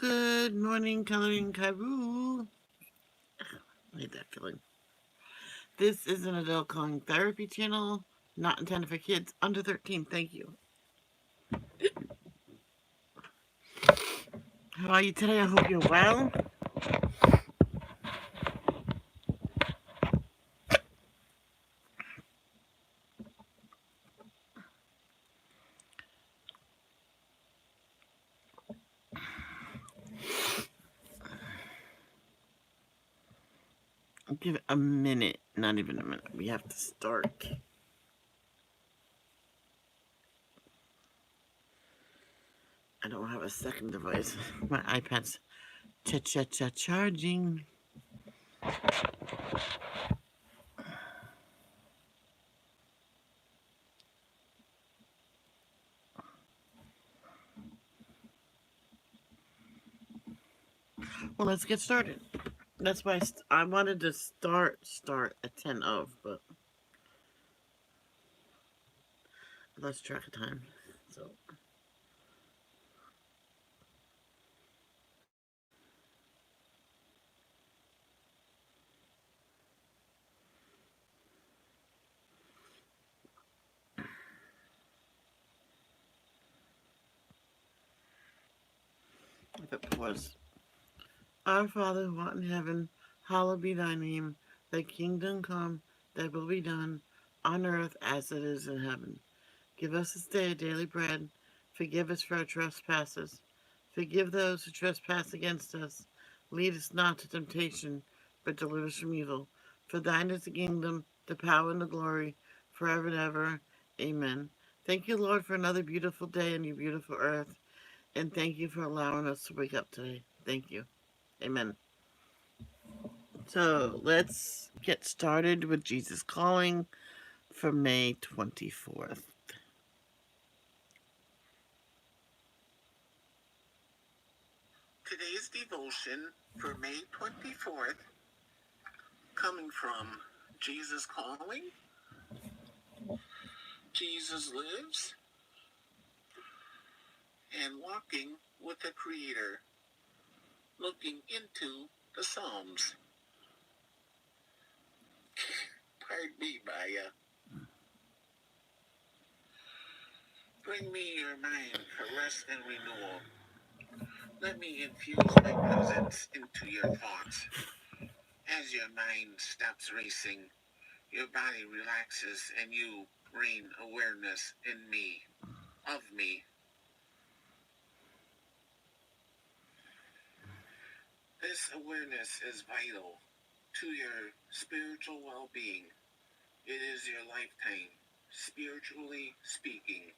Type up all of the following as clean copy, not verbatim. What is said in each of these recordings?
Good morning, Coloring Karu. I hate that feeling. This is an adult coloring therapy channel, not intended for kids under 13. Thank you. How are you today? I hope you're well. Give it a minute. Not even a minute. We have to start. I don't have a second device. My iPad's charging. Well, let's get started. That's why I wanted to start at 10 of, but I lost track of time. So if it was Our Father who art in heaven, hallowed be thy name. Thy kingdom come, thy will be done, on earth as it is in heaven. Give us this day our daily bread. Forgive us for our trespasses. Forgive those who trespass against us. Lead us not to temptation, but deliver us from evil. For thine is the kingdom, the power, and the glory, forever and ever. Amen. Thank you, Lord, for another beautiful day on your beautiful earth. And thank you for allowing us to wake up today. Thank you. Amen. So let's get started with Jesus Calling for May 24th. Today's devotion for May 24th, coming from Jesus Calling. Jesus lives and walking with the Creator, looking into the Psalms. Pardon me, Maya. Bring me your mind for rest and renewal. Let me infuse my presence into your thoughts. As your mind stops racing, your body relaxes and you reign awareness in me, of me. This awareness is vital to your spiritual well-being. It is your lifetime, spiritually speaking.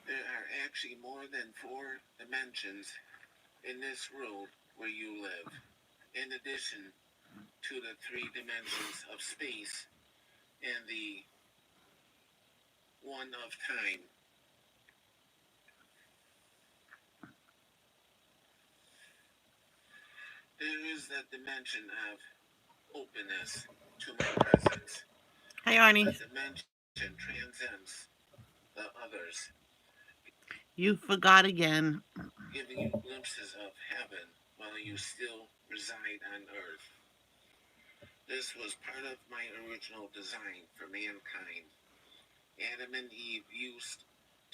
There are actually more than 4 dimensions in this world where you live, in addition to the 3 dimensions of space and the one of time. There is the dimension of openness to my presence. Hi, Arnie. The dimension transcends the others, You forgot again. giving you glimpses of heaven while you still reside on earth. This was part of my original design for mankind. Adam and Eve used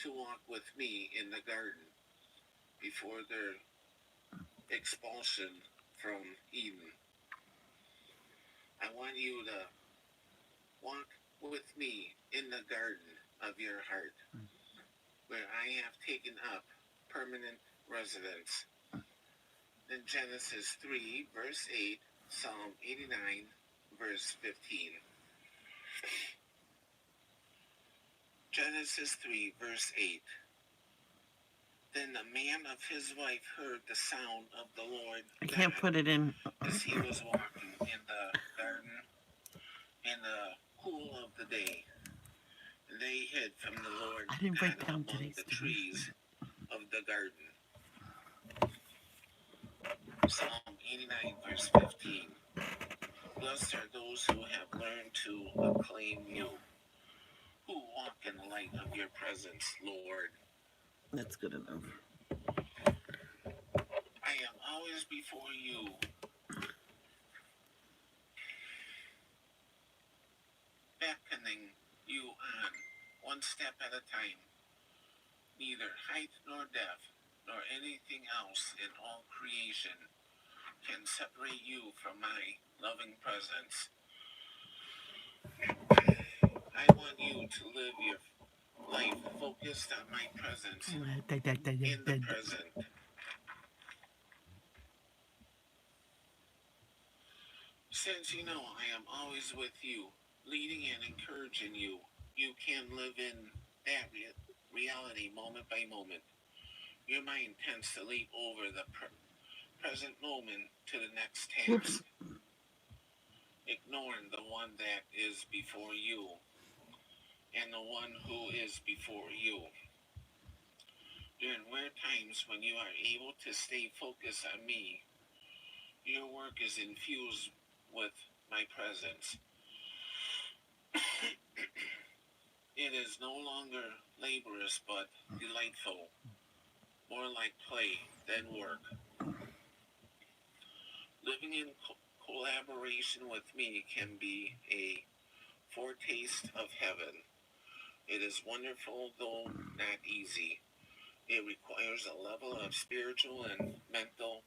to walk with me in the garden before their expulsion from Eden. I want you to walk with me in the garden of your heart, where I have taken up permanent residence. In Genesis 3, verse 8, Psalm 89, verse 15. Genesis 3, verse 8. Then the man of his wife heard the sound of the Lord I can't put it in. as he was walking in the garden in the cool of the day. And they hid from the Lord I didn't write God down among today's the devotion. trees of the garden. Psalm 89, verse 15. Blessed are those who have learned to acclaim you, who walk in the light of your presence, Lord. That's good enough. before you, beckoning you on, one step at a time. Neither height nor depth, nor anything else in all creation can separate you from my loving presence. I want you to live your life focused on my presence in the present. Since you know I am always with you, leading and encouraging you, you can live in that reality moment by moment. Your mind tends to leap over the present moment to the next task, ignoring the one that is before you and the one who is before you. During rare times when you are able to stay focused on me, your work is infused with my presence. It is no longer laborious but delightful, more like play than work. Living in collaboration with me can be a foretaste of heaven. It is wonderful, though not easy. It requires a level of spiritual and mental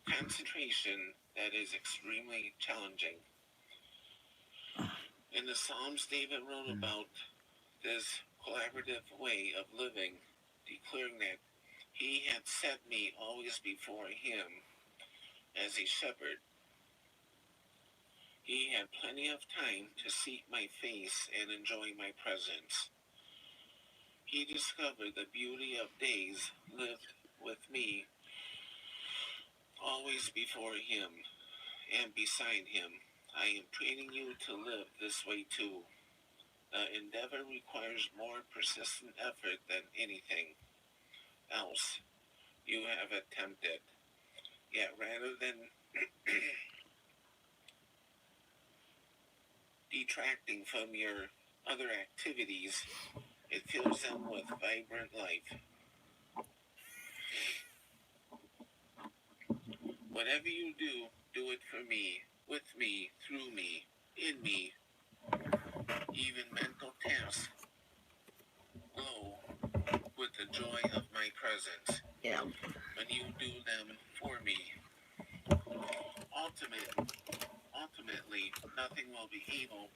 concentration that is extremely challenging. In the Psalms, David wrote about this collaborative way of living, declaring that he had set me always before him as a shepherd. He had plenty of time to seek my face and enjoy my presence. He discovered the beauty of days lived with me always before him and beside him. I am training you to live this way too. The endeavor requires more persistent effort than anything else you have attempted. Yet rather than detracting from your other activities, it fills them with vibrant life. Whatever you do, do it for me, with me, through me, in me. Even mental tasks glow with the joy of my presence Yeah. when you do them for me. Ultimately, nothing will be able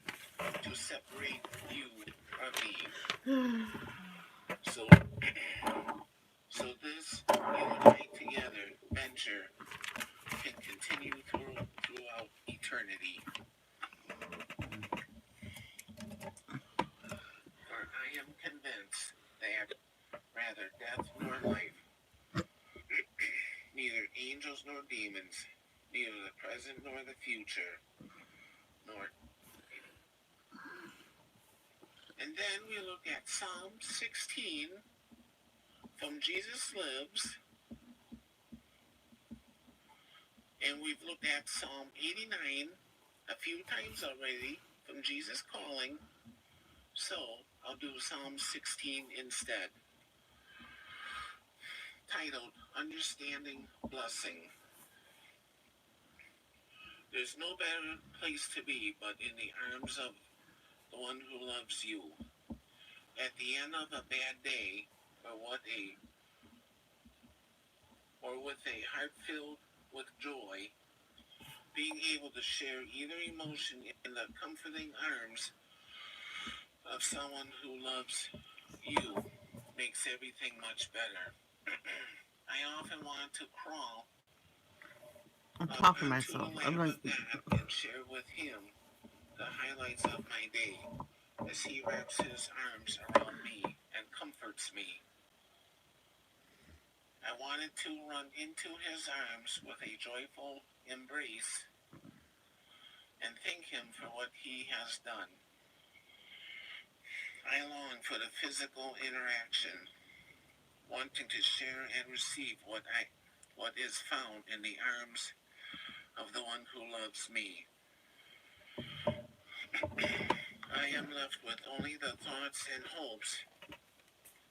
to separate you from me. So, so this you and I together venture can continue throughout eternity. For I am convinced that rather death nor life, neither angels nor demons, neither the present nor the future, nor. And then we look at Psalm 16 from Jesus Lives, and we've looked at Psalm 89 a few times already from Jesus Calling, so I'll do Psalm 16 instead, titled Understanding Blessing. There's no better place to be but in the arms of the one who loves you. At the end of a bad day, or with a heart filled with joy, being able to share either emotion in the comforting arms of someone who loves you makes everything much better. I often want to crawl I'm up talking to onto the myself. lap of God and share with him the highlights of my day as he wraps his arms around me and comforts me. I wanted to run into his arms with a joyful embrace and thank him for what he has done. I long for the physical interaction, wanting to share and receive what is found in the arms of the one who loves me. I am left with only the thoughts and hopes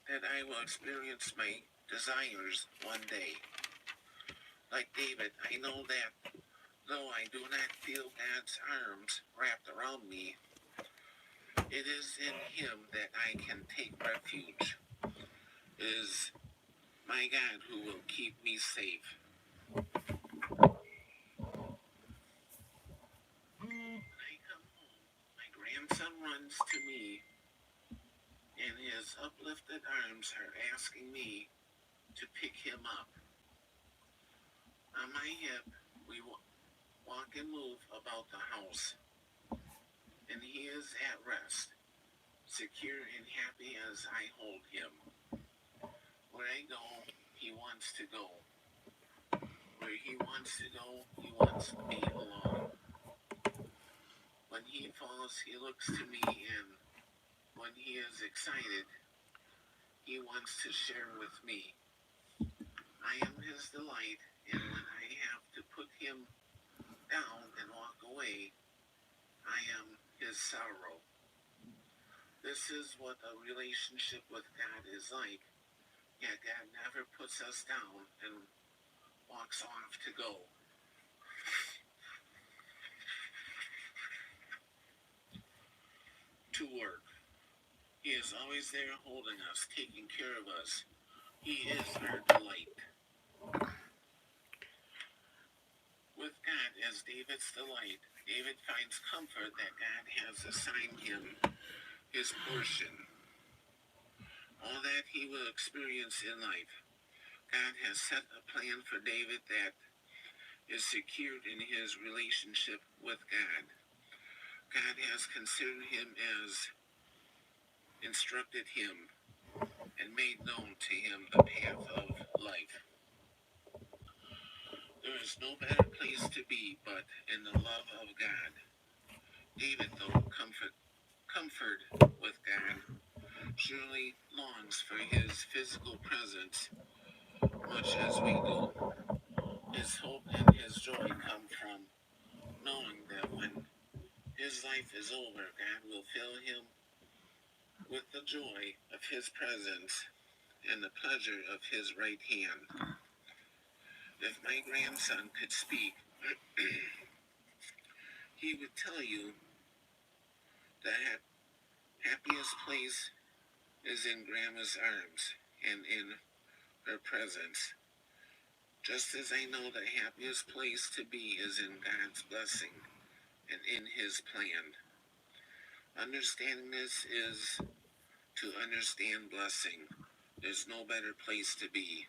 that I will experience my desires one day. Like David, I know that though I do not feel God's arms wrapped around me, it is in Him that I can take refuge. It is my God who will keep me safe. When I come home, my grandson runs to me, and his uplifted arms are asking me to pick him up. On my hip, we walk and move about the house, and he is at rest, secure and happy as I hold him. Where I go, he wants to go. Where he wants to go, he wants me along. When he falls, he looks to me, and when he is excited, he wants to share with me. I am his delight, and when I have to put him down and walk away, I am his sorrow. This is what a relationship with God is like, yet God never puts us down and walks off to go. To work. He is always there holding us, taking care of us. He is our delight. With God as David's delight, David finds comfort that God has assigned him his portion. All that he will experience in life, God has set a plan for David that is secured in his relationship with God. God has considered him as instructed him and made known to him the path of life. There is no better place to be but in the love of God. David, though comfort with God, surely longs for his physical presence much as we do. His hope and his joy come from knowing that when his life is over, God will fill him with the joy of his presence and the pleasure of his right hand. If my grandson could speak, he would tell you the happiest place is in Grandma's arms and in her presence. Just as I know the happiest place to be is in God's blessing and in his plan. Understanding this is to understand blessing. There's no better place to be.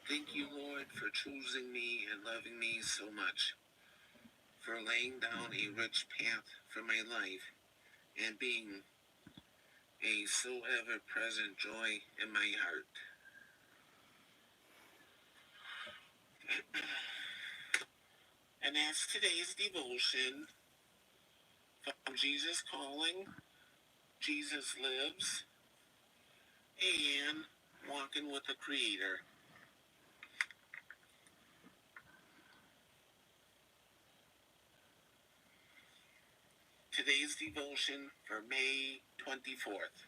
Thank you, Lord, for choosing me and loving me so much, for laying down a rich path for my life and being a so ever-present joy in my heart. And that's today's devotion from Jesus Calling, Jesus Lives, and Walking with the Creator. Today's devotion for May 24th.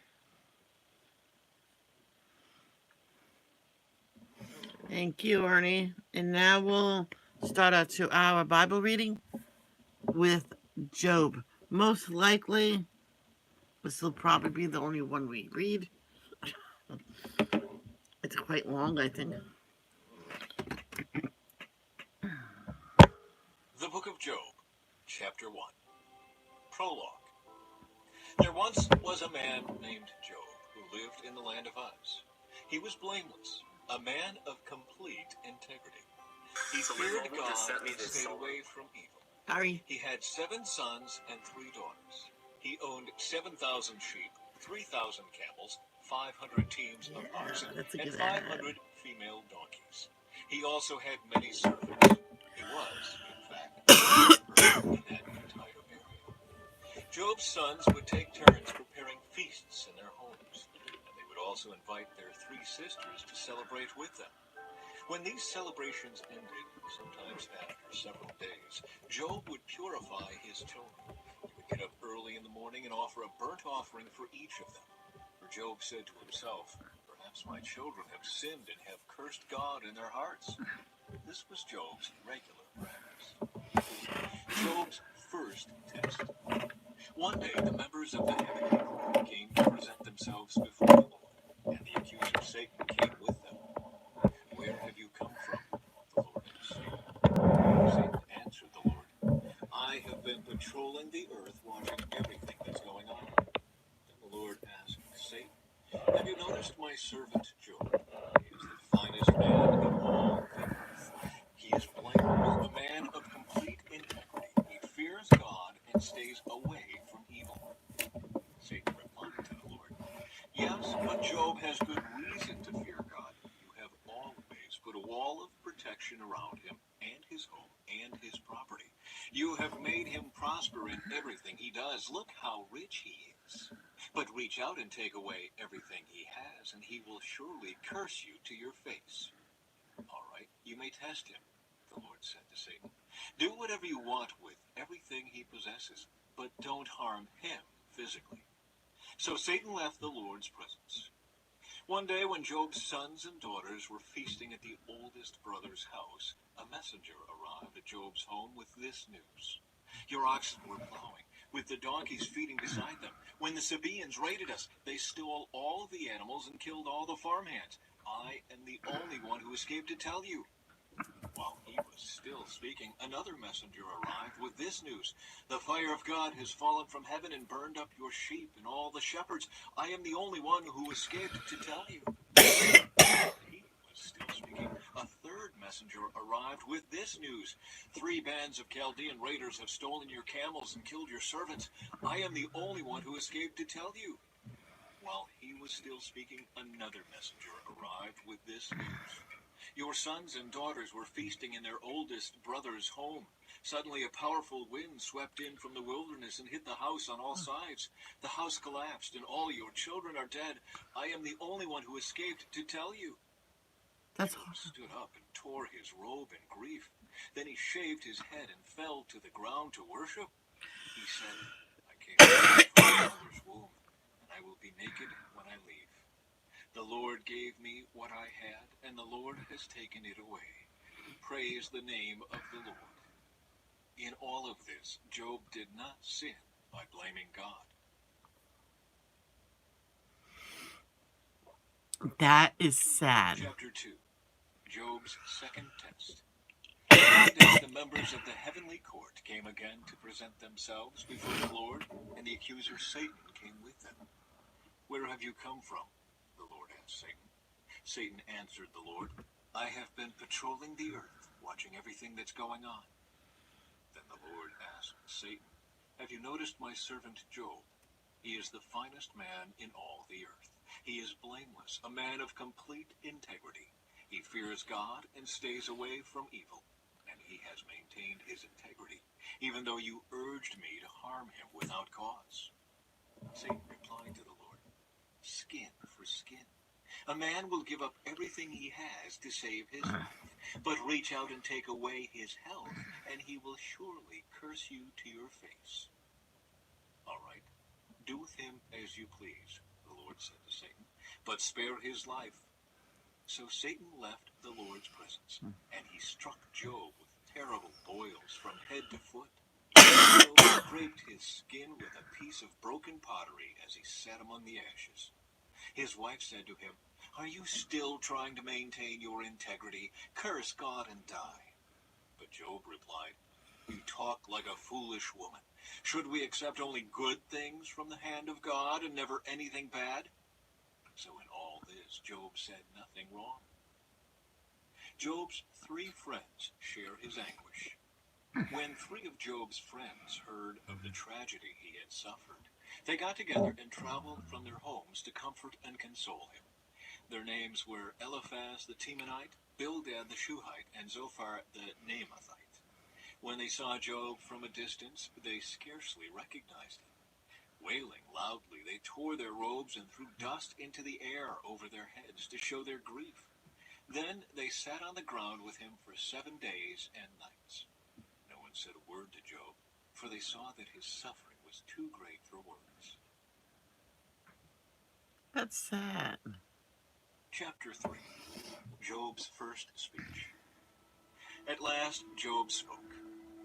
Thank you, Ernie. And now we'll start our 2-hour Bible reading with Job. Most likely, this will probably be the only one we read. It's quite long, I think. The Book of Job, Chapter 1. Prologue. There once was a man named Job who lived in the land of Uz. He was blameless, a man of complete integrity. He feared God and stayed away from evil. Sorry. He had 7 sons and 3 daughters. He owned 7,000 sheep, 3,000 camels, 500 teams of oxen, and 500 female donkeys. He also had many servants. He was, in fact, in that entire area. Job's sons would take turns preparing feasts in their homes, and they would also invite their 3 sisters to celebrate with them. When these celebrations ended, sometimes after several days, Job would purify his children. He would get up early in the morning and offer a burnt offering for each of them. For Job said to himself, "Perhaps Perhaps my children have sinned and have cursed God in their hearts. This was Job's regular practice. Job's first test. One day, the members of the heavenly court came to present themselves before the Lord, and the accuser Satan came with them. Where have you come from? The Lord asked Satan. Satan answered the Lord, I have been patrolling the earth, watching everything that's going on. Then the Lord asked Satan, have you noticed my servant Job? He is the finest man in all the earth. He is blameless, a man of complete integrity. He fears God and stays away from evil. Satan replied to the Lord, yes, but Job has good reason to fear God. You have always put a wall of protection around him and his home and his property. You have made him prosper in everything he does. Look how rich he is. But reach out and take away everything he has, and he will surely curse you to your face. All right, you may test him, the Lord said to Satan. Do whatever you want with everything he possesses, but don't harm him physically. So Satan left the Lord's presence. One day when Job's sons and daughters were feasting at the oldest brother's house, a messenger arrived at Job's home with this news. Your oxen were plowing, with the donkeys feeding beside them. When the Sabaeans raided us, they stole all the animals and killed all the farmhands. I am the only one who escaped to tell you. While he was still speaking, another messenger arrived with this news. The fire of God has fallen from heaven and burned up your sheep and all the shepherds. I am the only one who escaped to tell you. He was still speaking. A third messenger arrived with this news. 3 bands of Chaldean raiders have stolen your camels and killed your servants. I am the only one who escaped to tell you. While he was still speaking, another messenger arrived with this news. Your sons and daughters were feasting in their oldest brother's home. Suddenly a powerful wind swept in from the wilderness and hit the house on all sides. The house collapsed and all your children are dead. I am the only one who escaped to tell you. That's Job horrible. stood up and tore his robe in grief. Then he shaved his head and fell to the ground to worship. He said, I came from my mother's womb, and I will be naked when I leave. The Lord gave me what I had, and the Lord has taken it away. Praise the name of the Lord. In all of this, Job did not sin by blaming God. That is sad. Chapter 2. Job's second test. One day the members of the heavenly court came again to present themselves before the Lord, and the accuser Satan came with them. Where have you come from? The Lord asked Satan. Satan answered the Lord, I have been patrolling the earth, watching everything that's going on. Then the Lord asked Satan, have you noticed my servant Job? He is the finest man in all the earth. He is blameless, a man of complete integrity. He fears God and stays away from evil, and he has maintained his integrity, even though you urged me to harm him without cause. Satan replied to the Lord, skin for skin. A man will give up everything he has to save his life, but reach out and take away his health, and he will surely curse you to your face. All right, do with him as you please, the Lord said to Satan, but spare his life. So Satan left the Lord's presence, and he struck Job with terrible boils from head to foot. Job scraped his skin with a piece of broken pottery as he sat among the ashes. His wife said to him, are you still trying to maintain your integrity? Curse God and die. But Job replied, you talk like a foolish woman. Should we accept only good things from the hand of God and never anything bad? So in all this, Job said nothing wrong. Job's 3 friends share his anguish. When 3 of Job's friends heard of the tragedy he had suffered, they got together and traveled from their homes to comfort and console him. Their names were Eliphaz the Temanite, Bildad the Shuhite, and Zophar the Naamathite. When they saw Job from a distance, they scarcely recognized him. Wailing loudly, they tore their robes and threw dust into the air over their heads to show their grief. Then they sat on the ground with him for 7 days and nights. No one said a word to Job, for they saw that his suffering was too great for words. That's sad. Chapter 3. Job's First Speech. At last Job spoke,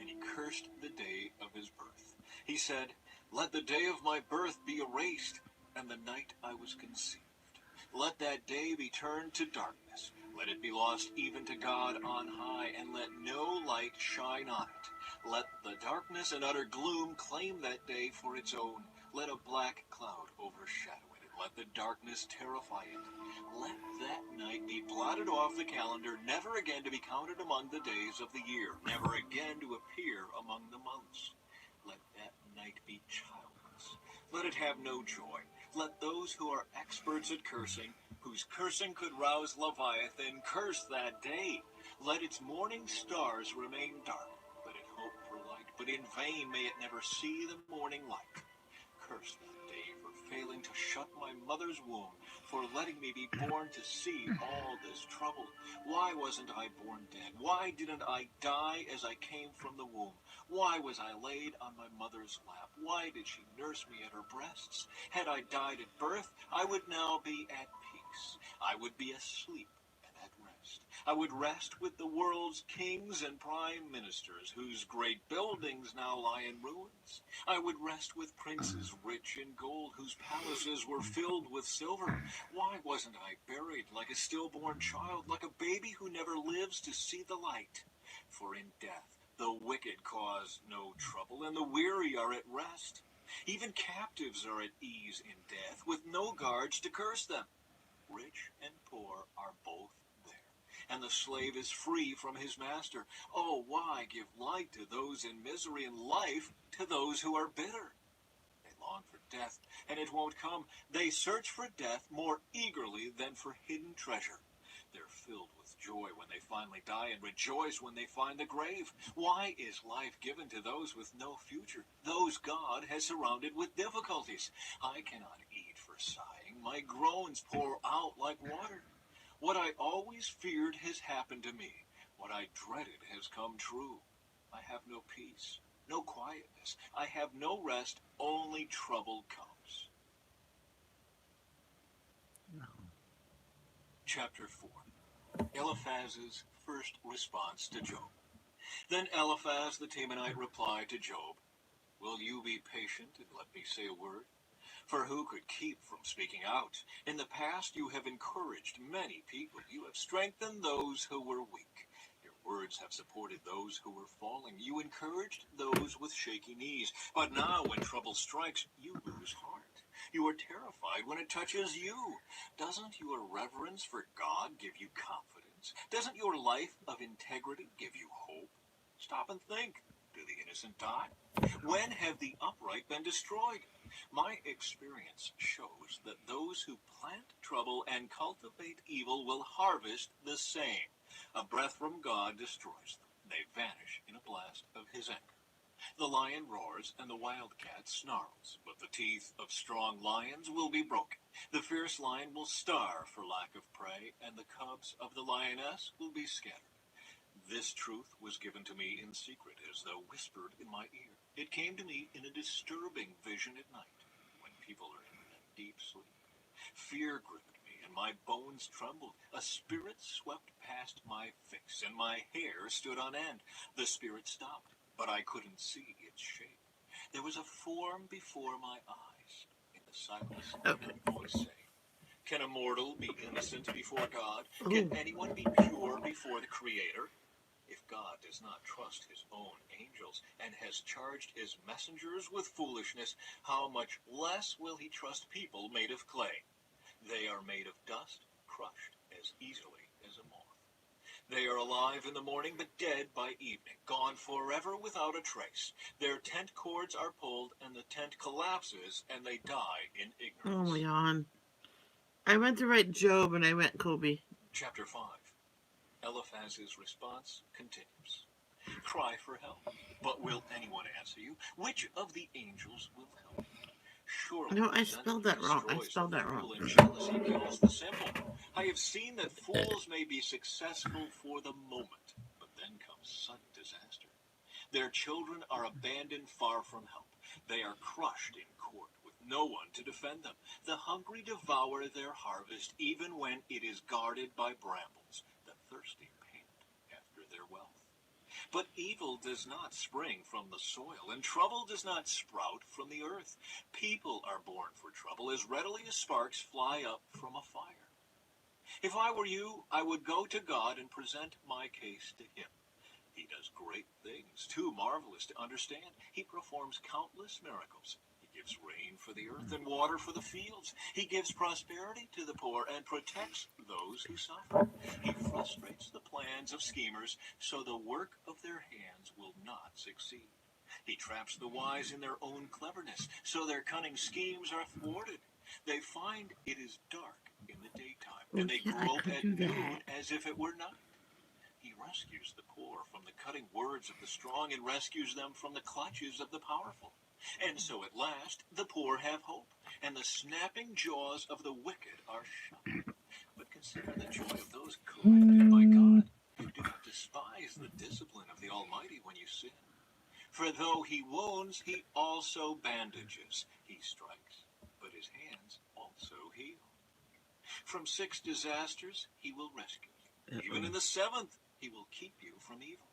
and he cursed the day of his birth. He said, "Let the day of my birth be erased, and the night I was conceived. Let that day be turned to darkness. Let it be lost even to God on high, and let no light shine on it. Let the darkness and utter gloom claim that day for its own. Let a black cloud overshadow it, and let the darkness terrify it. Let that night be blotted off the calendar, never again to be counted among the days of the year, never again to appear among the months. Let that night be childless. Let it have no joy. Let those who are experts at cursing, whose cursing could rouse Leviathan, curse that day. Let its morning stars remain dark. Let it hope for light, but in vain may it never see the morning light. Curse that day for failing to shut my mother's womb, for letting me be born to see all this trouble. Why wasn't I born dead? Why didn't I die as I came from the womb? Why was I laid on my mother's lap? Why did she nurse me at her breasts? Had I died at birth, I would now be at peace. I would be asleep and at rest. I would rest with the world's kings and prime ministers, whose great buildings now lie in ruins. I would rest with princes rich in gold, whose palaces were filled with silver. Why wasn't I buried like a stillborn child, like a baby who never lives to see the light? For in death the wicked cause no trouble, and the weary are at rest. Even captives are at ease in death, with no guards to curse them. Rich and poor are both there, and the slave is free from his master. Oh, why give light to those in misery, and life to those who are bitter? They long for death, and it won't come. They search for death more eagerly than for hidden treasure. They're filled with joy when they finally die, and rejoice when they find the grave. Why is life given to those with no future, those God has surrounded with difficulties? I cannot eat for sighing. My groans pour out like water. What I always feared has happened to me. What I dreaded has come true. I have no peace, no quietness. I have no rest, only trouble comes. No. Chapter 4. Eliphaz's first response to Job. Then Eliphaz the Temanite replied to Job, "Will you be patient and let me say a word? For who could keep from speaking out? In the past you have encouraged many people. You have strengthened those who were weak. Your words have supported those who were falling. You encouraged those with shaky knees. But now when trouble strikes, you lose heart. You are terrified when it touches you. Doesn't your reverence for God give you confidence? Doesn't your life of integrity give you hope? Stop and think. Do the innocent die? When have the upright been destroyed? My experience shows that those who plant trouble and cultivate evil will harvest the same. A breath from God destroys them. They vanish in a blast of his anger. The lion roars and the wildcat snarls, but the teeth of strong lions will be broken. The fierce lion will starve for lack of prey, and the cubs of the lioness will be scattered. This truth was given to me in secret, as though whispered in my ear. It came to me in a disturbing vision at night, when people are in deep sleep. Fear gripped me, and my bones trembled. A spirit swept past my face, and my hair stood on end. The spirit stopped, but I couldn't see its shape. There was a form before my eyes. In the silence, I heard a voice say, "Can a mortal be innocent before God? Can anyone be pure before the Creator? If God does not trust his own angels and has charged his messengers with foolishness, how much less will he trust people made of clay? They are made of dust, crushed as easily as a moth. They are alive in the morning, but dead by evening, gone forever without a trace. Their tent cords are pulled, and the tent collapses, and they die in ignorance." Oh my God. I went to write Job and I went Kobe. Chapter 5. Eliphaz's response continues. Cry for help, but will anyone answer you? Which of the angels will help? Surely No, I spelled that wrong. I spelled that wrong. and jealousy kills the simple. I have seen that fools may be successful for the moment, but then comes sudden disaster. Their children are abandoned far from help. They are crushed in court with no one to defend them. The hungry devour their harvest, even when it is guarded by brambles. The thirsty pant after their wealth. But evil does not spring from the soil, and trouble does not sprout from the earth. People are born for trouble as readily as sparks fly up from a fire. If I were you, I would go to God and present my case to him. He does great things, too marvelous to understand. He performs countless miracles. He gives rain for the earth and water for the fields. He gives prosperity to the poor and protects those who suffer. He frustrates the plans of schemers so the work of their hands will not succeed. He traps the wise in their own cleverness so their cunning schemes are thwarted. They find it is dark in the daytime, and they grope at noon as if it were night. He rescues the poor from the cutting words of the strong and rescues them from the clutches of the powerful. And so at last the poor have hope, and the snapping jaws of the wicked are shut. But consider the joy of those collected by God. Do not despise the discipline of the Almighty when you sin. For though he wounds, he also bandages. He strikes, but his hands also heal. From 6 disasters he will rescue you. Even in the 7th, he will keep you from evil.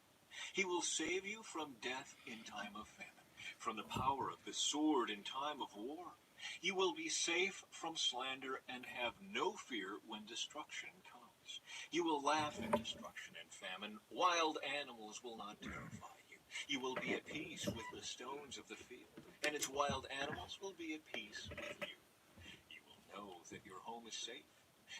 He will save you from death in time of famine, from the power of the sword in time of war. You will be safe from slander and have no fear when destruction comes. You will laugh at destruction and famine. Wild animals will not terrify you. You will be at peace with the stones of the field, and its wild animals will be at peace with you. You will know that your home is safe.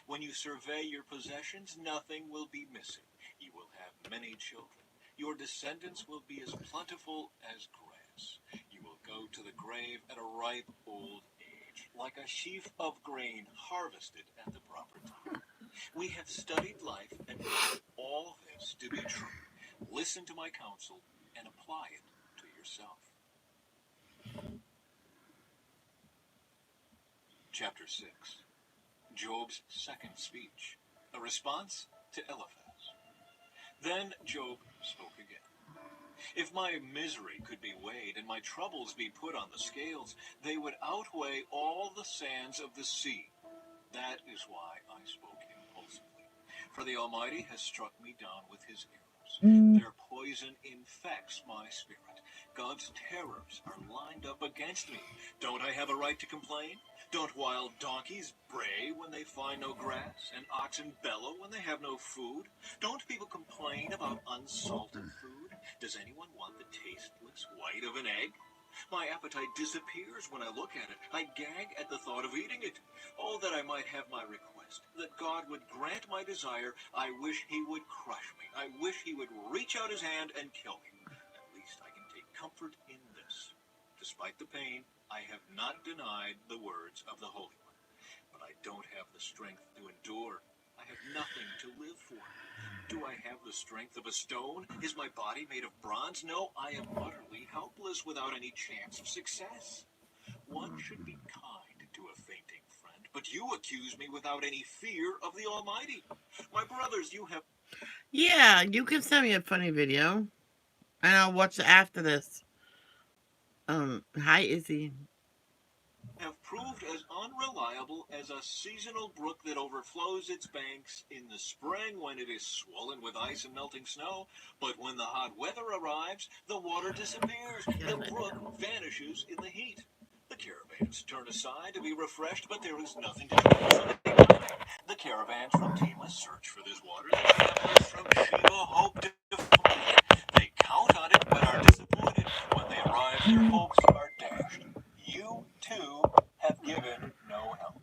When you survey your possessions, nothing will be missing. You will have many children. Your descendants will be as plentiful as grass. You will go to the grave at a ripe old age, like a sheaf of grain harvested at the proper time. We have studied life and found all this to be true. Listen to my counsel and apply it to yourself. Chapter 6. Job's second speech, a response to Eliphaz. Then Job spoke again. If my misery could be weighed and my troubles be put on the scales, they would outweigh all the sands of the sea. That is why I spoke impulsively. For the Almighty has struck me down with his arrows. Their poison infects my spirit. God's terrors are lined up against me. Don't I have a right to complain? Don't wild donkeys bray when they find no grass, and oxen bellow when they have no food? Don't people complain about unsalted food? Does anyone want the tasteless white of an egg? My appetite disappears when I look at it. I gag at the thought of eating it. Oh, that I might have my request, that God would grant my desire. I wish he would crush me. I wish he would reach out his hand and kill me. At least I can take comfort in this. Despite the pain, I have not denied the words of the Holy One. But I don't have the strength to endure. I have nothing to live for. Do I have the strength of a stone? Is my body made of bronze? No, I am utterly helpless without any chance of success. One should be kind to a fainting friend, but you accuse me without any fear of the Almighty. My brothers, you have... Yeah, you can send me a funny video, and I'll watch it after this. Hi, Izzy. have proved as unreliable as a seasonal brook that overflows its banks in the spring when it is swollen with ice and melting snow. But when the hot weather arrives, the water disappears. The brook vanishes in the heat. The caravans turn aside to be refreshed, but there is nothing to drink, so they die. The caravans from Tema search for this water. The travelers from Sheba hope to find it. They count on it, but are disappointed. When they arrive, their hopes are dashed. You, too, have given no help.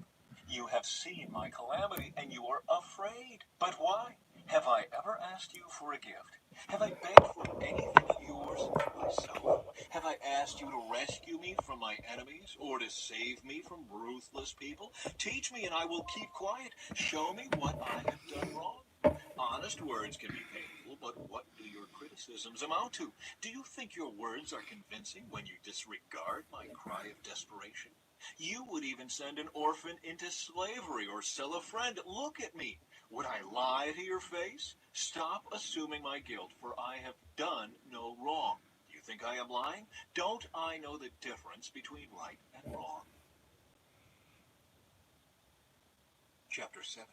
You have seen my calamity, and you are afraid. But why? Have I ever asked you for a gift? Have I begged for anything of yours for myself? Have I asked you to rescue me from my enemies, or to save me from ruthless people? Teach me, and I will keep quiet. Show me what I have done wrong. Honest words can be painful, but what do your criticisms amount to? Do you think your words are convincing when you disregard my cry of desperation? You would even send an orphan into slavery or sell a friend. Look at me. Would I lie to your face? Stop assuming my guilt, for I have done no wrong. You think I am lying? Don't I know the difference between right and wrong? Chapter 7.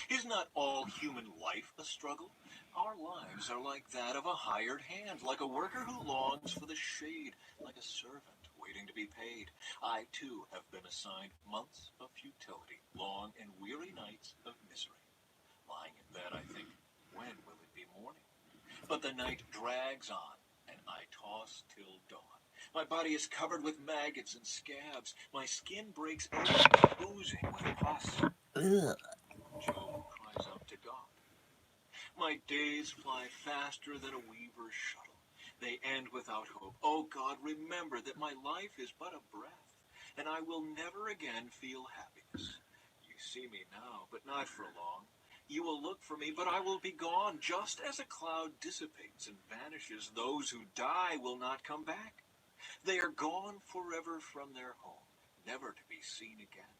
Is not all human life a struggle? Our lives are like that of a hired hand, like a worker who longs for the shade, like a servant waiting to be paid. I, too, have been assigned months of futility, long and weary nights of misery. Lying in bed, I think, when will it be morning? But the night drags on, and I toss till dawn. My body is covered with maggots and scabs. My skin breaks out, oozing with pus. Ugh. Job cries out to God. My days fly faster than a weaver's shuttle. They end without hope. Oh God, remember that my life is but a breath, and I will never again feel happiness. You see me now, but not for long. You will look for me, but I will be gone. Just as a cloud dissipates and vanishes, those who die will not come back. They are gone forever from their home, never to be seen again.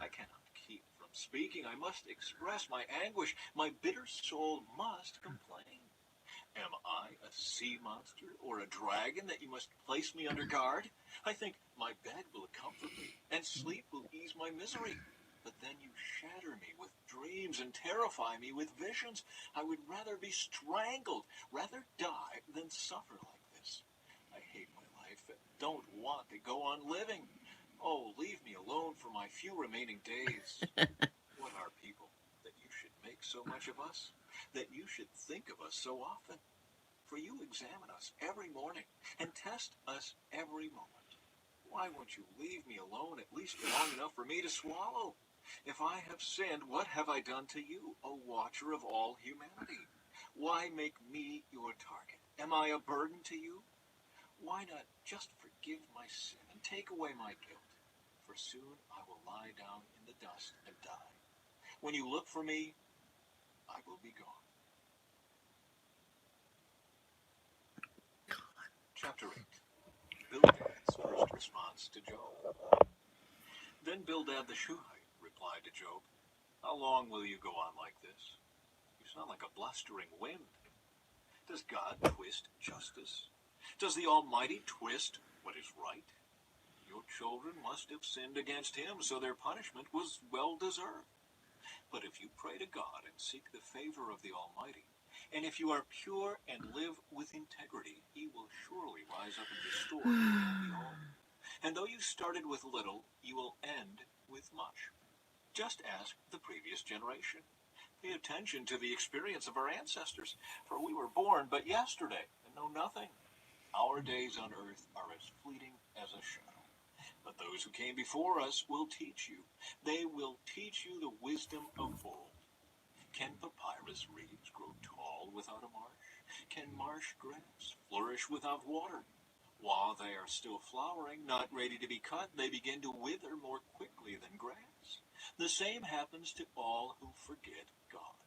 I cannot keep from speaking. I must express my anguish. My bitter soul must complain. Am I a sea monster or a dragon that you must place me under guard? I think my bed will comfort me, and sleep will ease my misery. But then you shatter me with dreams and terrify me with visions. I would rather be strangled, rather die than suffer like this. I hate my life and don't want to go on living. Oh, leave me alone for my few remaining days. What are people, that you should make so much of us? That you should think of us so often? For you examine us every morning and test us every moment. Why won't you leave me alone at least long enough for me to swallow? If I have sinned, what have I done to you, O watcher of all humanity? Why make me your target? Am I a burden to you? Why not just forgive my sin and take away my guilt? For soon I will lie down in the dust and die. When you look for me, I will be gone. Chapter 8. Bildad's first response to Job. Then Bildad the Shuhite replied to Job, How long will you go on like this? You sound like a blustering wind. Does God twist justice? Does the Almighty twist what is right? Your children must have sinned against him, so their punishment was well deserved. But if you pray to God and seek the favor of the Almighty, and if you are pure and live with integrity, he will surely rise up and restore you and be whole. And though you started with little, you will end with much. Just ask the previous generation. Pay attention to the experience of our ancestors, for we were born but yesterday and know nothing. Our days on earth are as fleeting as a shadow. But those who came before us will teach you. They will teach you the wisdom of old. Can papyrus reeds grow tall without a marsh? Can marsh grass flourish without water? While they are still flowering, not ready to be cut, they begin to wither more quickly than grass. The same happens to all who forget God.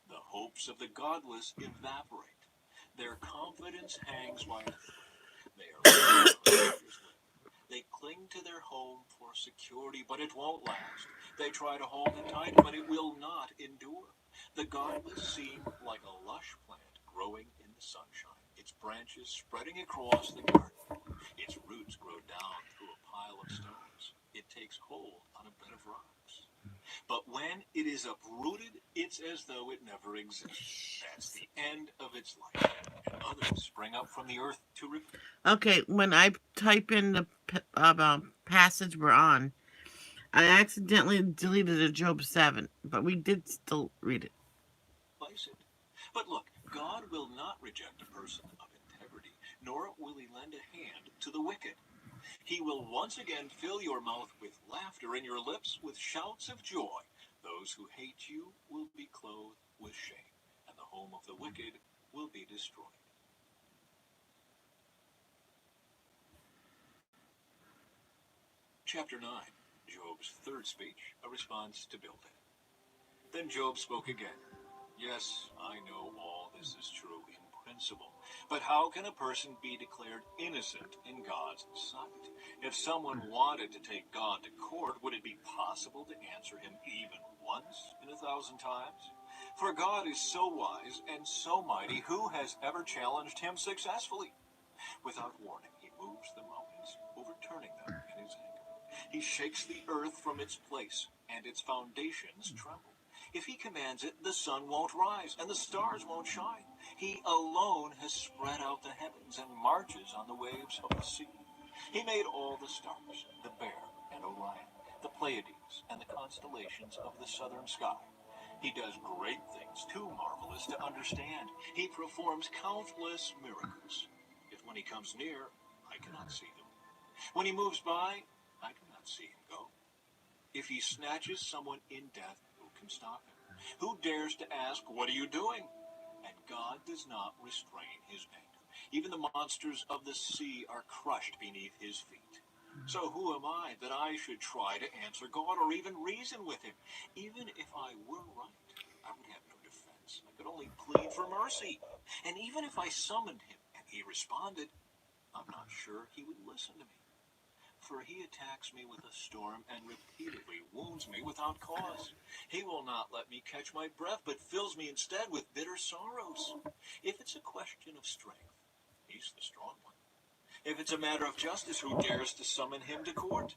The hopes of the godless evaporate. Their confidence hangs by a thread. They are like a creature's limb. They cling to their home for security, but it won't last. They try to hold it tight, but it will not endure. The godless seem like a lush plant growing in the sunshine, its branches spreading across the garden. Its roots grow down through a pile of stones. It takes hold on a bed of rocks. But when it is uprooted, it's as though it never existed. That's the end of its life. And others spring up from the earth to replace. Okay, when I type in the passage we're on, I accidentally deleted a Job 7, but we did still read it. But look, God will not reject a person of integrity, nor will he lend a hand to the wicked. He will once again fill your mouth with laughter and your lips with shouts of joy. Those who hate you will be clothed with shame, and the home of the wicked will be destroyed. Chapter 9. Job's third speech, a response to Bildad. Then Job spoke again. Yes, I know all this is true in principle, but how can a person be declared innocent in God's sight? If someone wanted to take God to court, would it be possible to answer him even once in 1,000 times? For God is so wise and so mighty, who has ever challenged him successfully? Without warning, he moves the mountains, overturning them in his anger. He shakes the earth from its place, and its foundations tremble. If he commands it, the sun won't rise, and the stars won't shine. He alone has spread out the heavens and marches on the waves of the sea. He made all the stars, the Bear and Orion, the Pleiades, and the constellations of the southern sky. He does great things, too marvelous to understand. He performs countless miracles. Yet when he comes near, I cannot see him. When he moves by, I cannot see him go. If he snatches someone in death, who can stop him? Who dares to ask, "What are you doing?" And God does not restrain his anger. Even the monsters of the sea are crushed beneath his feet. So who am I that I should try to answer God or even reason with him? Even if I were right, I would have no defense. I could only plead for mercy. And even if I summoned him and he responded, I'm not sure he would listen to me. For he attacks me with a storm and repeatedly wounds me without cause. He will not let me catch my breath, but fills me instead with bitter sorrows. If it's a question of strength, he's the strong one. If it's a matter of justice, who dares to summon him to court?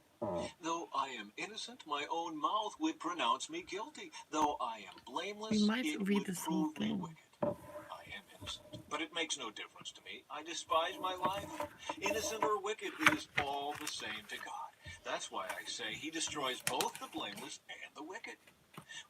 Though I am innocent, my own mouth would pronounce me guilty. Though I am blameless, We might it read would the same prove me thing. wicked. I am innocent, but it makes no difference to me. I despise my life. Innocent or wicked, it is all the same to God. That's why I say he destroys both the blameless and the wicked.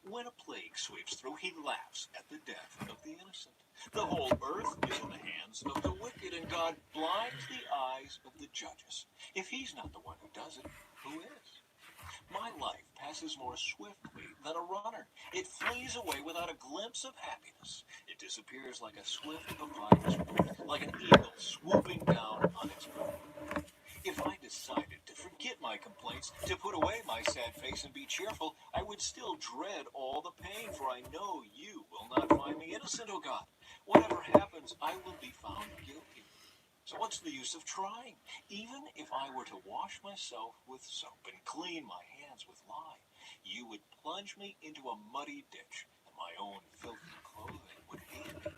When a plague sweeps through, he laughs at the death of the innocent. The whole earth is in the hands of the wicked, and God blinds the eyes of the judges. If he's not the one who does it, who is? My life passes more swiftly than a runner. It flees away without a glimpse of happiness. It disappears like a swift papyrus boot, like an eagle swooping down on its prey. If I decided to forget my complaints, to put away my sad face and be cheerful, I would still dread all the pain, for I know you will not find me innocent, O God. Whatever happens, I will be found guilty. So what's the use of trying? Even if I were to wash myself with soap and clean my hands with lye, you would plunge me into a muddy ditch, and my own filthy clothing would hate me.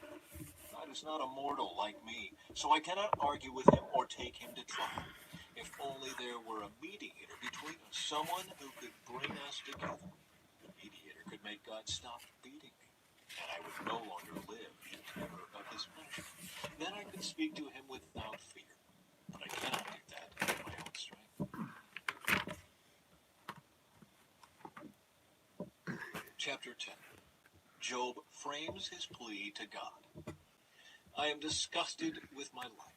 God is not a mortal like me, so I cannot argue with him or take him to trial. If only there were a mediator between us, someone who could bring us together. The mediator could make God stop beating me, and I would no longer live in terror of his punishment. Then I could speak to him without fear, but I cannot do that in my own strength. Chapter 10. Job frames his plea to God. I am disgusted with my life.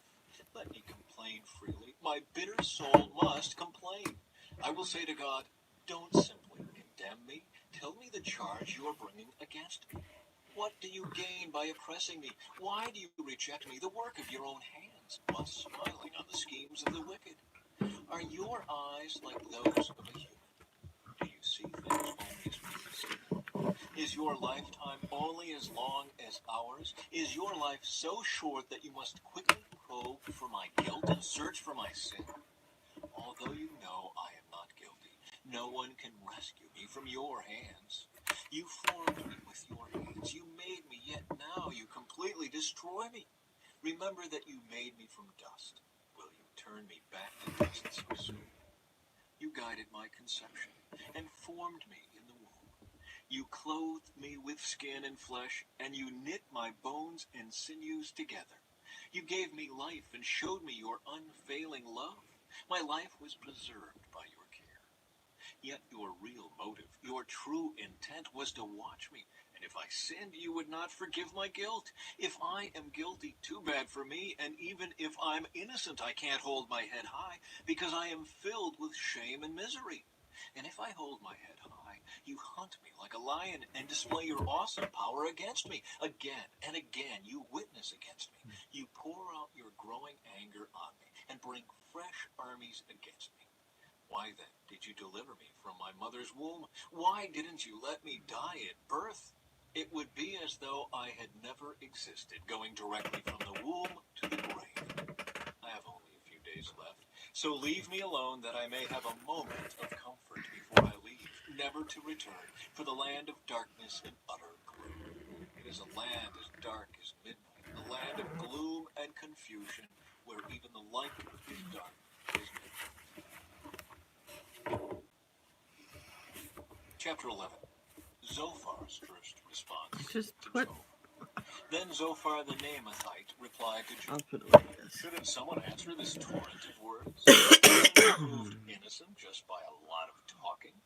Let me complain freely. My bitter soul must complain. I will say to God, don't simply condemn me. Tell me the charge you are bringing against me. What do you gain by oppressing me? Why do you reject me, the work of your own hands, while smiling on the schemes of the wicked? Are your eyes like those of a human? Do you see things only as we see them? Is your lifetime only as long as ours? Is your life so short that you must quickly probe for my guilt and search for my sin? Although you know I am not guilty, no one can rescue me from your hands. You formed me with your hands. You made me, yet now you completely destroy me. Remember that you made me from dust. Will you turn me back to dust so soon? You guided my conception and formed me in the womb. You clothed me with skin and flesh, and you knit my bones and sinews together. You gave me life and showed me your unfailing love. My life was preserved by your care. Yet your real motive, your true intent was to watch me. And if I sinned, you would not forgive my guilt. If I am guilty, too bad for me. And even if I'm innocent, I can't hold my head high, because I am filled with shame and misery. And if I hold my head high, you hunt me like a lion and display your awesome power against me. Again and again you witness against me. You pour out your growing anger on me and bring fresh armies against me. Why then did you deliver me from my mother's womb? Why didn't you let me die at birth? It would be as though I had never existed, going directly from the womb to the grave. I have only a few days left, so leave me alone that I may have a moment of comfort before I leave, never to return, for the land of darkness and utter gloom. It is a land as dark as midnight, a land of gloom and confusion, where even the light is dark as midnight. Chapter 11. Zophar's first response Just to put. Job. Then Zophar the Naamathite replied to I'll Job, put it like this. shouldn't someone answer this torrent of words? Isn't he proved innocent just by a lot of talking?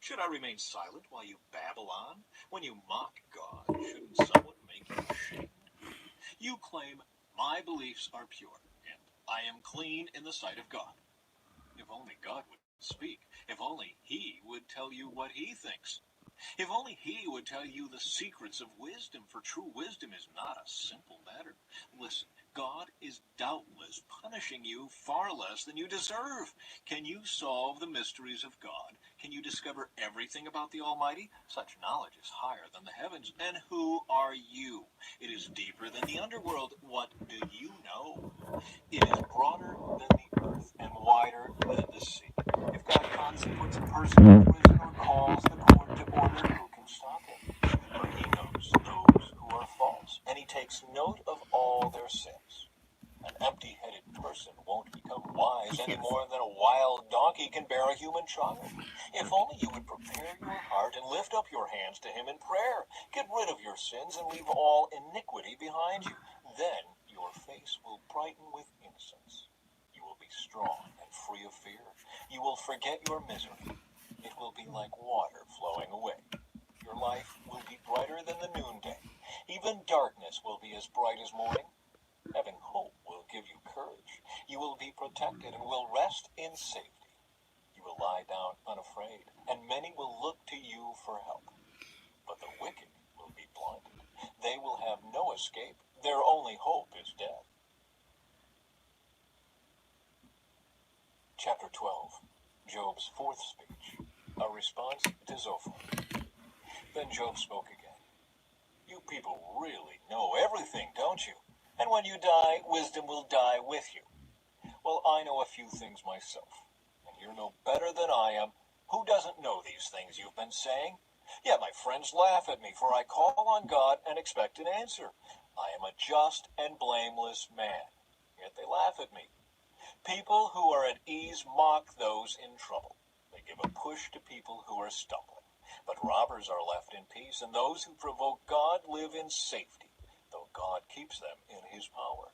Should I remain silent while you babble on? When you mock God, shouldn't someone make you ashamed? You claim, my beliefs are pure, and I am clean in the sight of God. If only God would speak. If only he would tell you what he thinks. If only he would tell you the secrets of wisdom, for true wisdom is not a simple matter. Listen, God is doubtless punishing you far less than you deserve. Can you solve the mysteries of God? Can you discover everything about the Almighty? Such knowledge is higher than the heavens. And who are you? It is deeper than the underworld. What do you know? It is broader than the earth and wider than the sea. If God comes and puts a person in prison or calls the court to order, who can stop him? For he knows those who are false, and he takes note of all their sins. An empty-headed person won't become wise any more than a wild donkey can bear a human child. If only you would prepare your heart and lift up your hands to him in prayer. Get rid of your sins and leave all iniquity behind you. Then your face will brighten with innocence. You will be strong and free of fear. You will forget your misery. It will be like water flowing away. Your life will be brighter than the noonday. Even darkness will be as bright as morning. Having hope will give you courage. You will be protected and will rest in safety. You will lie down unafraid, and many will look to you for help. But the wicked will be blinded. They will have no escape. Their only hope is death. Chapter 12. Job's fourth speech. A response to Zophar. Then Job spoke again. You people really know everything, don't you? And when you die, wisdom will die with you. Well, I know a few things myself, and you're no better than I am. Who doesn't know these things you've been saying? Yet my friends laugh at me, for I call on God and expect an answer. I am a just and blameless man, yet they laugh at me. People who are at ease mock those in trouble. They give a push to people who are stumbling. But robbers are left in peace, and those who provoke God live in safety, though God keeps them in his power.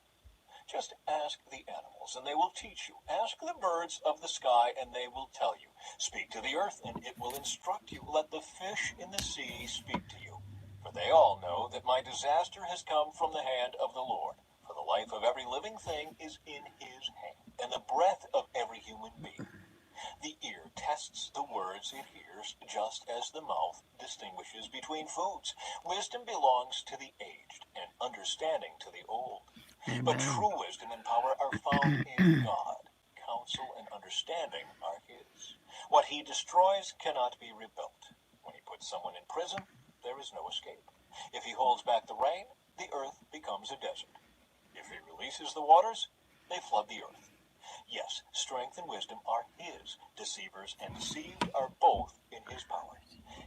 Just ask the animals, and they will teach you. Ask the birds of the sky, and they will tell you. Speak to the earth, and it will instruct you. Let the fish in the sea speak to you. For they all know that my disaster has come from the hand of the Lord. For the life of every living thing is in his hand, and the breath of every human being. The ear tests the words it hears, just as the mouth distinguishes between foods. Wisdom belongs to the aged, and understanding to the old. Amen. But true wisdom and power are found in God. Counsel and understanding are his. What he destroys cannot be rebuilt. When he puts someone in prison, there is no escape. If he holds back the rain, the earth becomes a desert. If he releases the waters, they flood the earth. Yes, strength and wisdom are his. Deceivers and deceived are both in his power.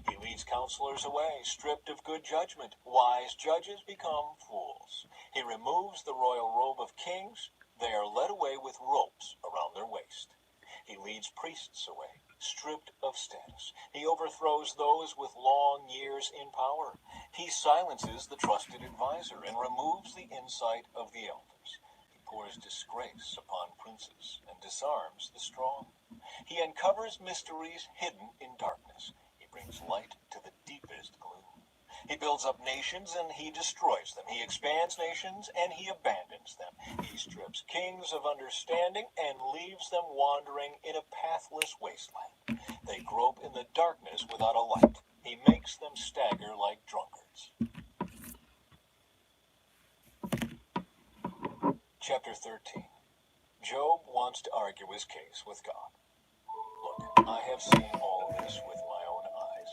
He leads counselors away, stripped of good judgment. Wise judges become fools. He removes the royal robe of kings. They are led away with ropes around their waist. He leads priests away, stripped of status. He overthrows those with long years in power. He silences the trusted advisor and removes the insight of the elders. Pours disgrace upon princes and disarms the strong. He uncovers mysteries hidden in darkness. He brings light to the deepest gloom. He builds up nations and he destroys them. He expands nations and he abandons them. He strips kings of understanding and leaves them wandering in a pathless wasteland. They grope in the darkness without a light. He makes them stagger like drunkards. Chapter 13. Job wants to argue his case with God. Look, I have seen all this with my own eyes,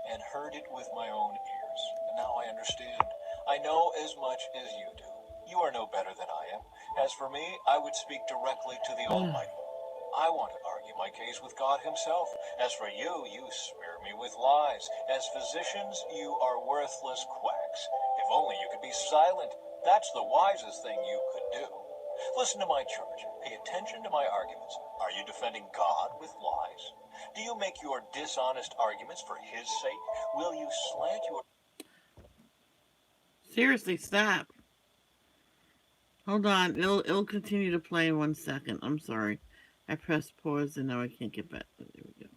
and heard it with my own ears, and now I understand. I know as much as you do. You are no better than I am. As for me, I would speak directly to the Almighty. I want to argue my case with God himself. As for you, you smear me with lies. As physicians, you are worthless quacks. If only you could be silent. That's the wisest thing you could do. Listen to my charge. Pay attention to my arguments. Are you defending God with lies? Do you make your dishonest arguments for his sake? Will you slant your... Seriously, stop. Hold on. It'll continue to play in 1 second. I'm sorry. I pressed pause and now I can't get back. There we go.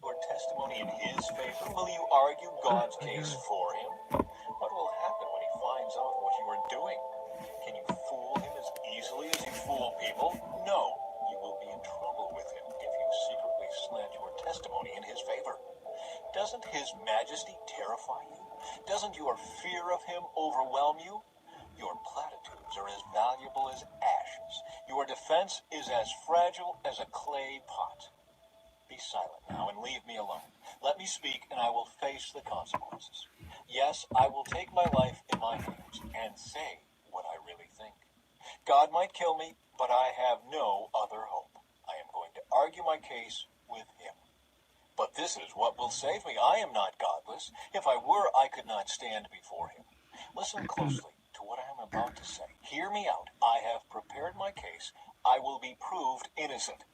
Your testimony in his favor? Will you argue God's case for him? What will happen when he finds out what you are doing? Can you fool him as easily as you fool people? No, you will be in trouble with him if you secretly slant your testimony in his favor. Doesn't his majesty terrify you? Doesn't your fear of him overwhelm you? Your platitudes are as valuable as ashes. Your defense is as fragile as a clay pot. Be silent now and leave me alone. Let me speak and I will face the consequences. Yes, I will take my life in my hands and say what I really think. God might kill me, but I have no other hope. I am going to argue my case with him. But this is what will save me. I am not godless. If I were, I could not stand before him. Listen closely to what I am about to say. Hear me out. I have prepared my case. I will be proved innocent.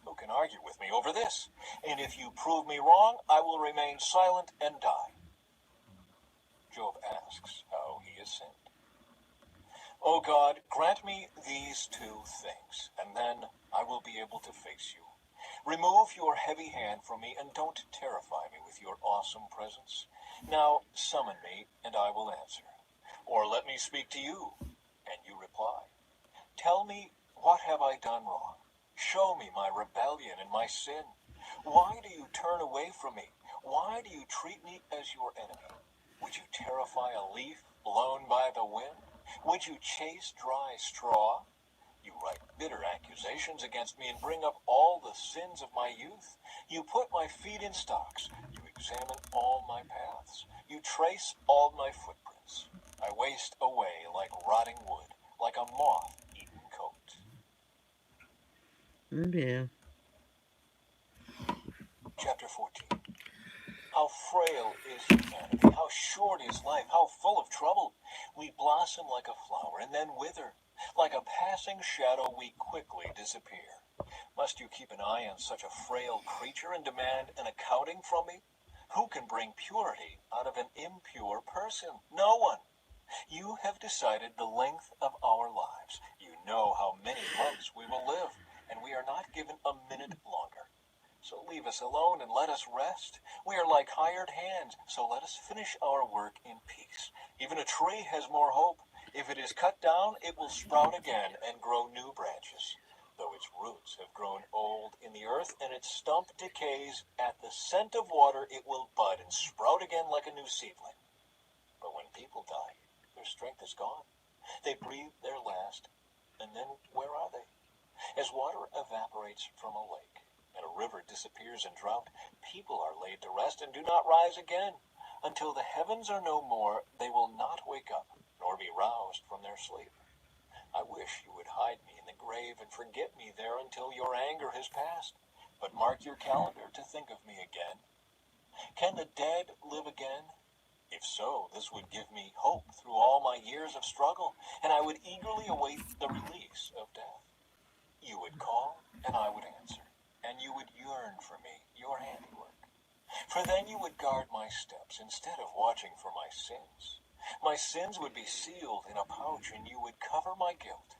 Who can argue with me over this? And if you prove me wrong, I will remain silent and die. Job asks how he has sinned. O God, grant me these two things, and then I will be able to face you. Remove your heavy hand from me and don't terrify me with your awesome presence. Now summon me and I will answer. Or let me speak to you and you reply. Tell me, what have I done wrong? Show me my rebellion and my sin. Why do you turn away from me? Why do you treat me as your enemy? Would you terrify a leaf blown by the wind? Would you chase dry straw? You write bitter accusations against me and bring up all the sins of my youth. You put my feet in stocks. You examine all my paths. You trace all my footprints. I waste away like rotting wood, like a moth-eaten coat. Oh dear. Chapter 14. How frail is humanity, how short is life, how full of trouble. We blossom like a flower and then wither. Like a passing shadow, we quickly disappear. Must you keep an eye on such a frail creature and demand an accounting from me? Who can bring purity out of an impure person? No one. You have decided the length of our lives. You know how many months we will live, and we are not given a minute longer. So leave us alone and let us rest. We are like hired hands, so let us finish our work in peace. Even a tree has more hope. If it is cut down, it will sprout again and grow new branches. Though its roots have grown old in the earth and its stump decays, at the scent of water it will bud and sprout again like a new seedling. But when people die, their strength is gone. They breathe their last, and then where are they? As water evaporates from a lake, and a river disappears in drought, people are laid to rest and do not rise again. Until the heavens are no more, they will not wake up, nor be roused from their sleep. I wish you would hide me in the grave and forget me there until your anger has passed. But mark your calendar to think of me again. Can the dead live again? If so, this would give me hope through all my years of struggle, and I would eagerly await the release of death. You would call, and I would answer, and you would yearn for me, your handiwork. For then you would guard my steps instead of watching for my sins. My sins would be sealed in a pouch, and you would cover my guilt.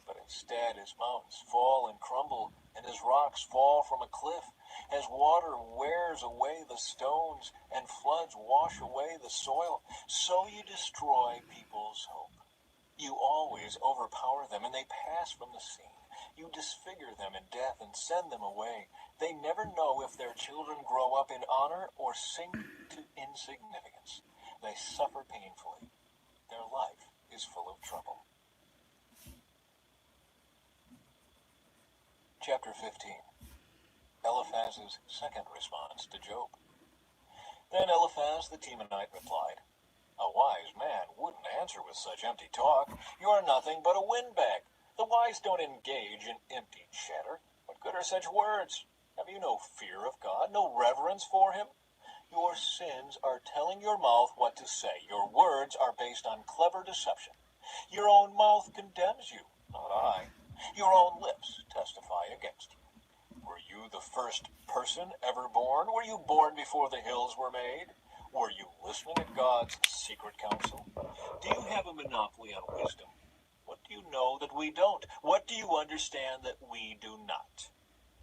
But instead, as mountains fall and crumble, and as rocks fall from a cliff, as water wears away the stones, and floods wash away the soil, so you destroy people's hope. You always overpower them, and they pass from the scene. You disfigure them in death and send them away. They never know if their children grow up in honor or sink to insignificance. They suffer painfully. Their life is full of trouble. Chapter 15. Eliphaz's second response to Job. Then Eliphaz the Temanite replied, A wise man wouldn't answer with such empty talk. You are nothing but a windbag. The wise don't engage in empty chatter. What good are such words? Have you no fear of God, no reverence for him? Your sins are telling your mouth what to say. Your words are based on clever deception. Your own mouth condemns you, not I. Your own lips testify against you. Were you the first person ever born? Were you born before the hills were made? Were you listening at God's secret counsel? Do you have a monopoly on wisdom? What do you know that we don't? What do you understand that we do not?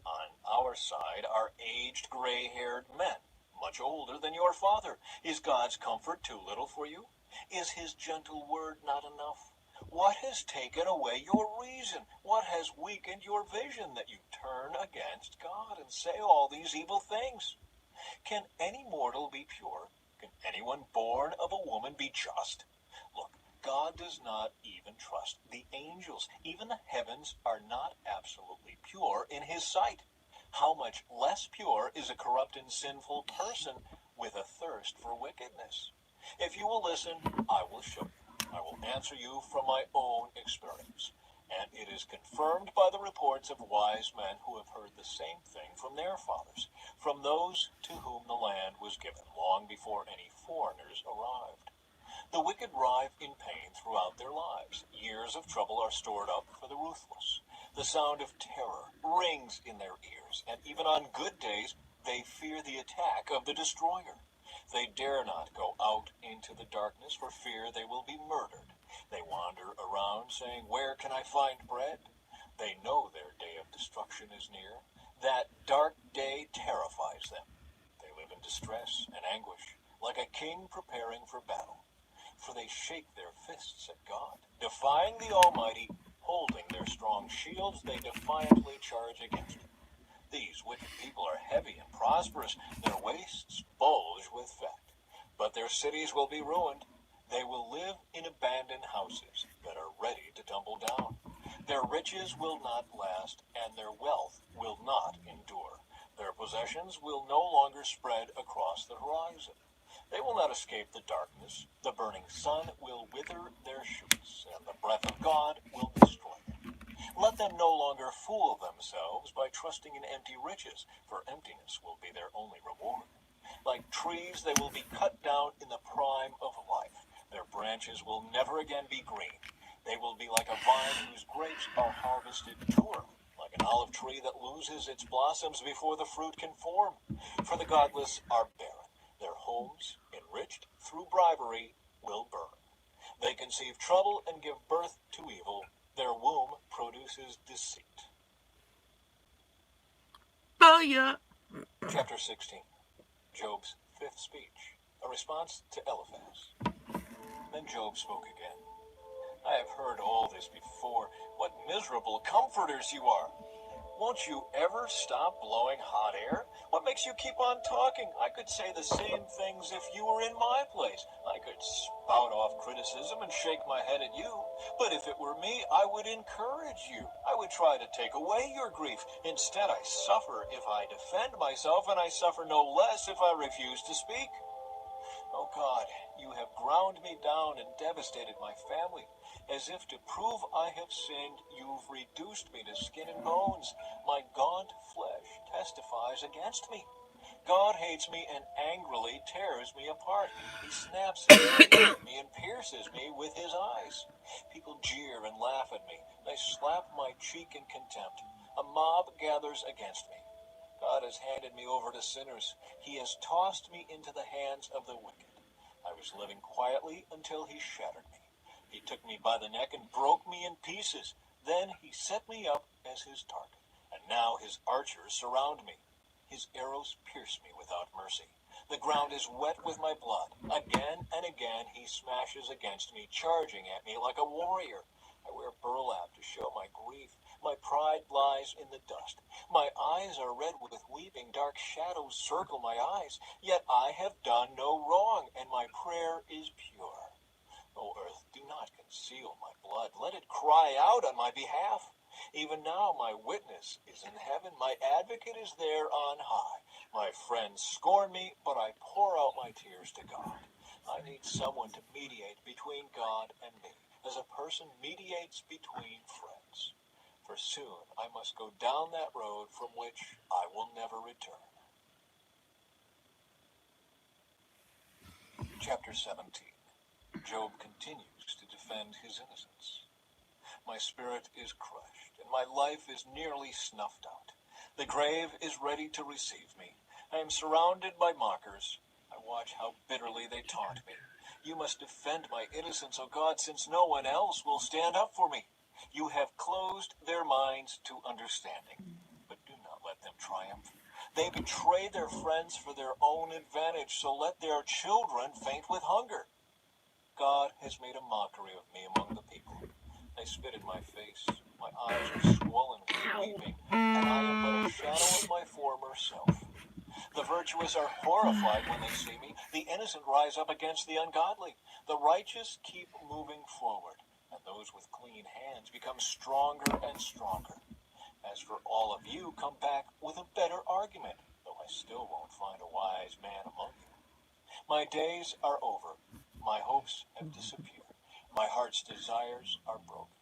On our side are aged, gray-haired men, much older than your father. Is God's comfort too little for you? Is his gentle word not enough? What has taken away your reason? What has weakened your vision that you turn against God and say all these evil things? Can any mortal be pure? Can anyone born of a woman be just? Look, God does not even trust the angels. Even the heavens are not absolutely pure in his sight. How much less pure is a corrupt and sinful person with a thirst for wickedness? If you will listen, I will show you. I will answer you from my own experience. And it is confirmed by the reports of wise men who have heard the same thing from their fathers, from those to whom the land was given long before any foreigners arrived. The wicked writhe in pain throughout their lives. Years of trouble are stored up for the ruthless. The sound of terror rings in their ears, and even on good days they fear the attack of the destroyer. They dare not go out into the darkness for fear they will be murdered. They wander around saying, "Where can I find bread?" They know their day of destruction is near. That dark day terrifies them. They live in distress and anguish, like a king preparing for battle. For they shake their fists at God, defying the Almighty. Holding their strong shields, they defiantly charge against him. These wicked people are heavy and prosperous. Their waists bulge with fat. But their cities will be ruined. They will live in abandoned houses that are ready to tumble down. Their riches will not last, and their wealth will not endure. Their possessions will no longer spread across the horizon. They will not escape the darkness. The burning sun will wither their shoots, and the breath of God will destroy them. Let them no longer fool themselves by trusting in empty riches, for emptiness will be their only reward. Like trees, they will be cut down in the prime of life. Their branches will never again be green. They will be like a vine whose grapes are harvested too early, like an olive tree that loses its blossoms before the fruit can form. For the godless are barren. Their homes, enriched through bribery, will burn. They conceive trouble and give birth to evil. Their womb produces deceit. Oh, yeah. Chapter 16. Job's fifth speech. A response to Eliphaz. Then Job spoke again. I have heard all this before. What miserable comforters you are! Won't you ever stop blowing hot air? What makes you keep on talking? I could say the same things if you were in my place. I could spout off criticism and shake my head at you. But if it were me, I would encourage you. I would try to take away your grief. Instead, I suffer if I defend myself, and I suffer no less if I refuse to speak. Oh God, you have ground me down and devastated my family. As if to prove I have sinned, you've reduced me to skin and bones. My gaunt flesh testifies against me. God hates me and angrily tears me apart. He snaps his teeth at me and pierces me with his eyes. People jeer and laugh at me. They slap my cheek in contempt. A mob gathers against me. God has handed me over to sinners. He has tossed me into the hands of the wicked. I was living quietly until he shattered me. He took me by the neck and broke me in pieces. Then he set me up as his target, and now his archers surround me. His arrows pierce me without mercy. The ground is wet with my blood. Again and again he smashes against me, charging at me like a warrior. I wear burlap to show my grief. My pride lies in the dust. My eyes are red with weeping. Dark shadows circle my eyes. Yet I have done no wrong, and my prayer is pure. O earth, do not conceal my blood. Let it cry out on my behalf. Even now my witness is in heaven. My advocate is there on high. My friends scorn me, but I pour out my tears to God. I need someone to mediate between God and me, as a person mediates between friends. For soon I must go down that road from which I will never return. Chapter 17. Job continues to defend defend his innocence. My spirit is crushed, and my life is nearly snuffed out. The grave is ready to receive me. I am surrounded by mockers. I watch how bitterly they taunt me. You must defend my innocence, O God, since no one else will stand up for me. You have closed their minds to understanding, but do not let them triumph. They betray their friends for their own advantage, so let their children faint with hunger. God has made a mockery of me among the people. They spit in my face. My eyes are swollen with weeping, and I am but a shadow of my former self. The virtuous are horrified when they see me. The innocent rise up against the ungodly. The righteous keep moving forward, and those with clean hands become stronger and stronger. As for all of you, come back with a better argument, though I still won't find a wise man among you. My days are over. My hopes have disappeared. My heart's desires are broken.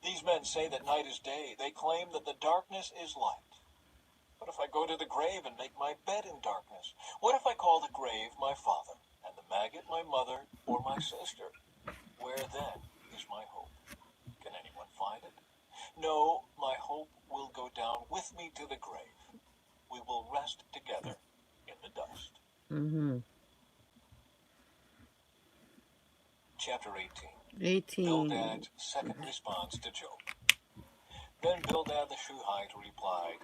These men say that night is day. They claim that the darkness is light. What if I go to the grave and make my bed in darkness? What if I call the grave my father, and the maggot my mother or my sister? Where then is my hope? Can anyone find it? No, my hope will go down with me to the grave. We will rest together in the dust. Chapter 18. Bildad's second response to Job. Then Bildad the Shuhite replied,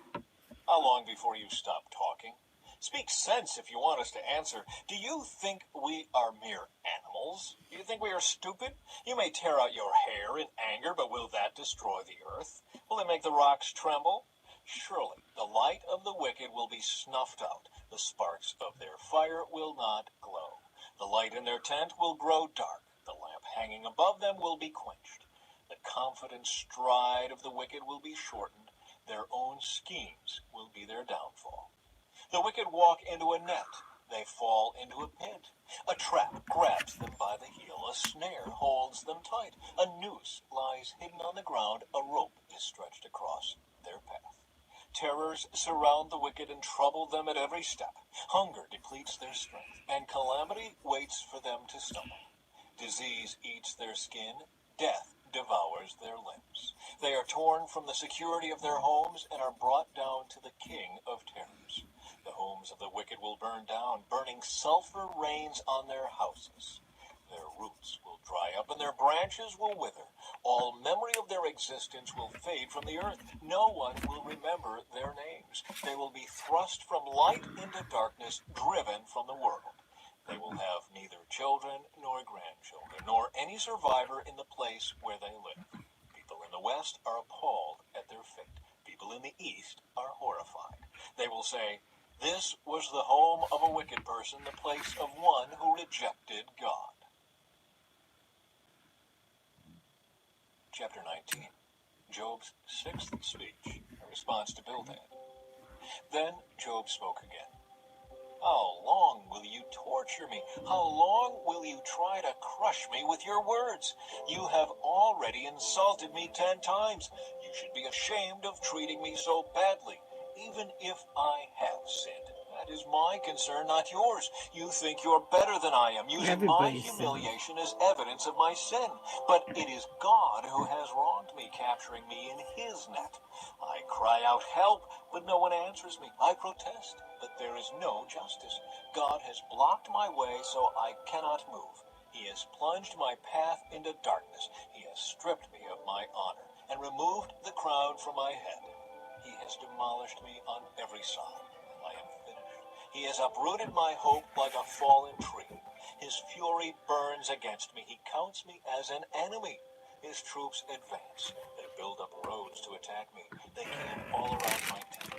How long before you stop talking? Speak sense if you want us to answer. Do you think we are mere animals? Do you think we are stupid? You may tear out your hair in anger, but will that destroy the earth? Will it make the rocks tremble? Surely the light of the wicked will be snuffed out. The sparks of their fire will not glow. The light in their tent will grow dark. The lamp hanging above them will be quenched. The confident stride of the wicked will be shortened. Their own schemes will be their downfall. The wicked walk into a net. They fall into a pit. A trap grabs them by the heel. A snare holds them tight. A noose lies hidden on the ground. A rope is stretched across their path. Terrors surround the wicked and trouble them at every step. Hunger depletes their strength, and calamity waits for them to stumble. Disease eats their skin. Death devours their limbs. They are torn from the security of their homes and are brought down to the king of terrors. The homes of the wicked will burn down. Burning sulfur rains on their houses. Their roots will dry up and their branches will wither. All memory of their existence will fade from the earth. No one will remember their names. They will be thrust from light into darkness, driven from the world. They will have neither children nor grandchildren, nor any survivor in the place where they live. People in the West are appalled at their fate. People in the East are horrified. They will say, This was the home of a wicked person, the place of one who rejected God. Chapter 19. Job's sixth speech, a response to Bildad. Then Job spoke again. How long will you torture me? How long will you try to crush me with your words? You have already insulted me 10 times. You should be ashamed of treating me so badly, even if I have sinned. That is my concern, not yours. You think you're better than I am, using my humiliation as evidence of my sin. But it is God who has wronged me, capturing me in his net. I cry out, help, but no one answers me. I protest, but there is no justice. God has blocked my way so I cannot move. He has plunged my path into darkness. He has stripped me of my honor and removed the crown from my head. He has demolished me on every side. I am finished. He has uprooted my hope like a fallen tree. His fury burns against me. He counts me as an enemy. His troops advance. They build up roads to attack me. They camp all around my tent.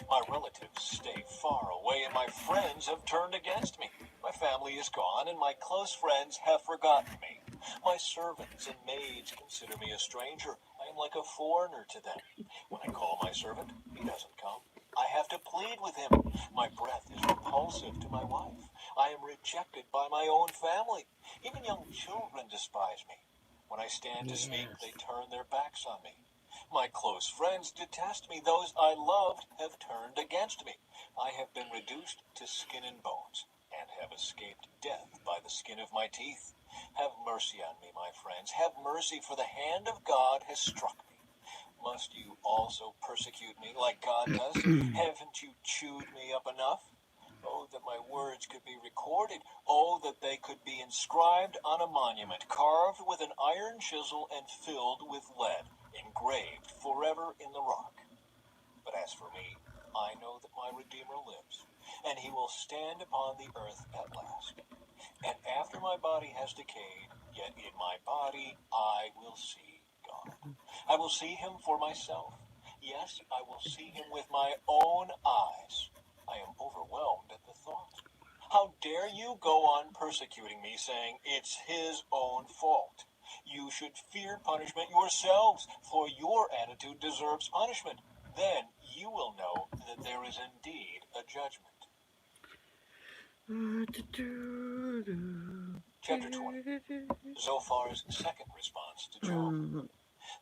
My relatives stay far away, and my friends have turned against me. My family is gone, and my close friends have forgotten me. My servants and maids consider me a stranger. I am like a foreigner to them. When I call my servant, he doesn't come. I have to plead with him. My breath is repulsive to my wife. I am rejected by my own family. Even young children despise me. When I stand to speak, they turn their backs on me. My close friends detest me. Those I loved have turned against me. I have been reduced to skin and bones, and have escaped death by the skin of my teeth. Have mercy on me, my friends. Have mercy, for the hand of God has struck me. Must you also persecute me like God does? Haven't you chewed me up enough? Oh, that my words could be recorded. Oh, that they could be inscribed on a monument, carved with an iron chisel and filled with lead, engraved forever in the rock. But as for me, I know that my Redeemer lives, and he will stand upon the earth at last. And after my body has decayed, yet in my body I will see God. I will see him for myself. Yes, I will see him with my own eyes. I am overwhelmed at the thought. How dare you go on persecuting me, saying it's his own fault? You should fear punishment yourselves, for your attitude deserves punishment. Then you will know that there is indeed a judgment. Chapter 20. Zophar's second response to Job.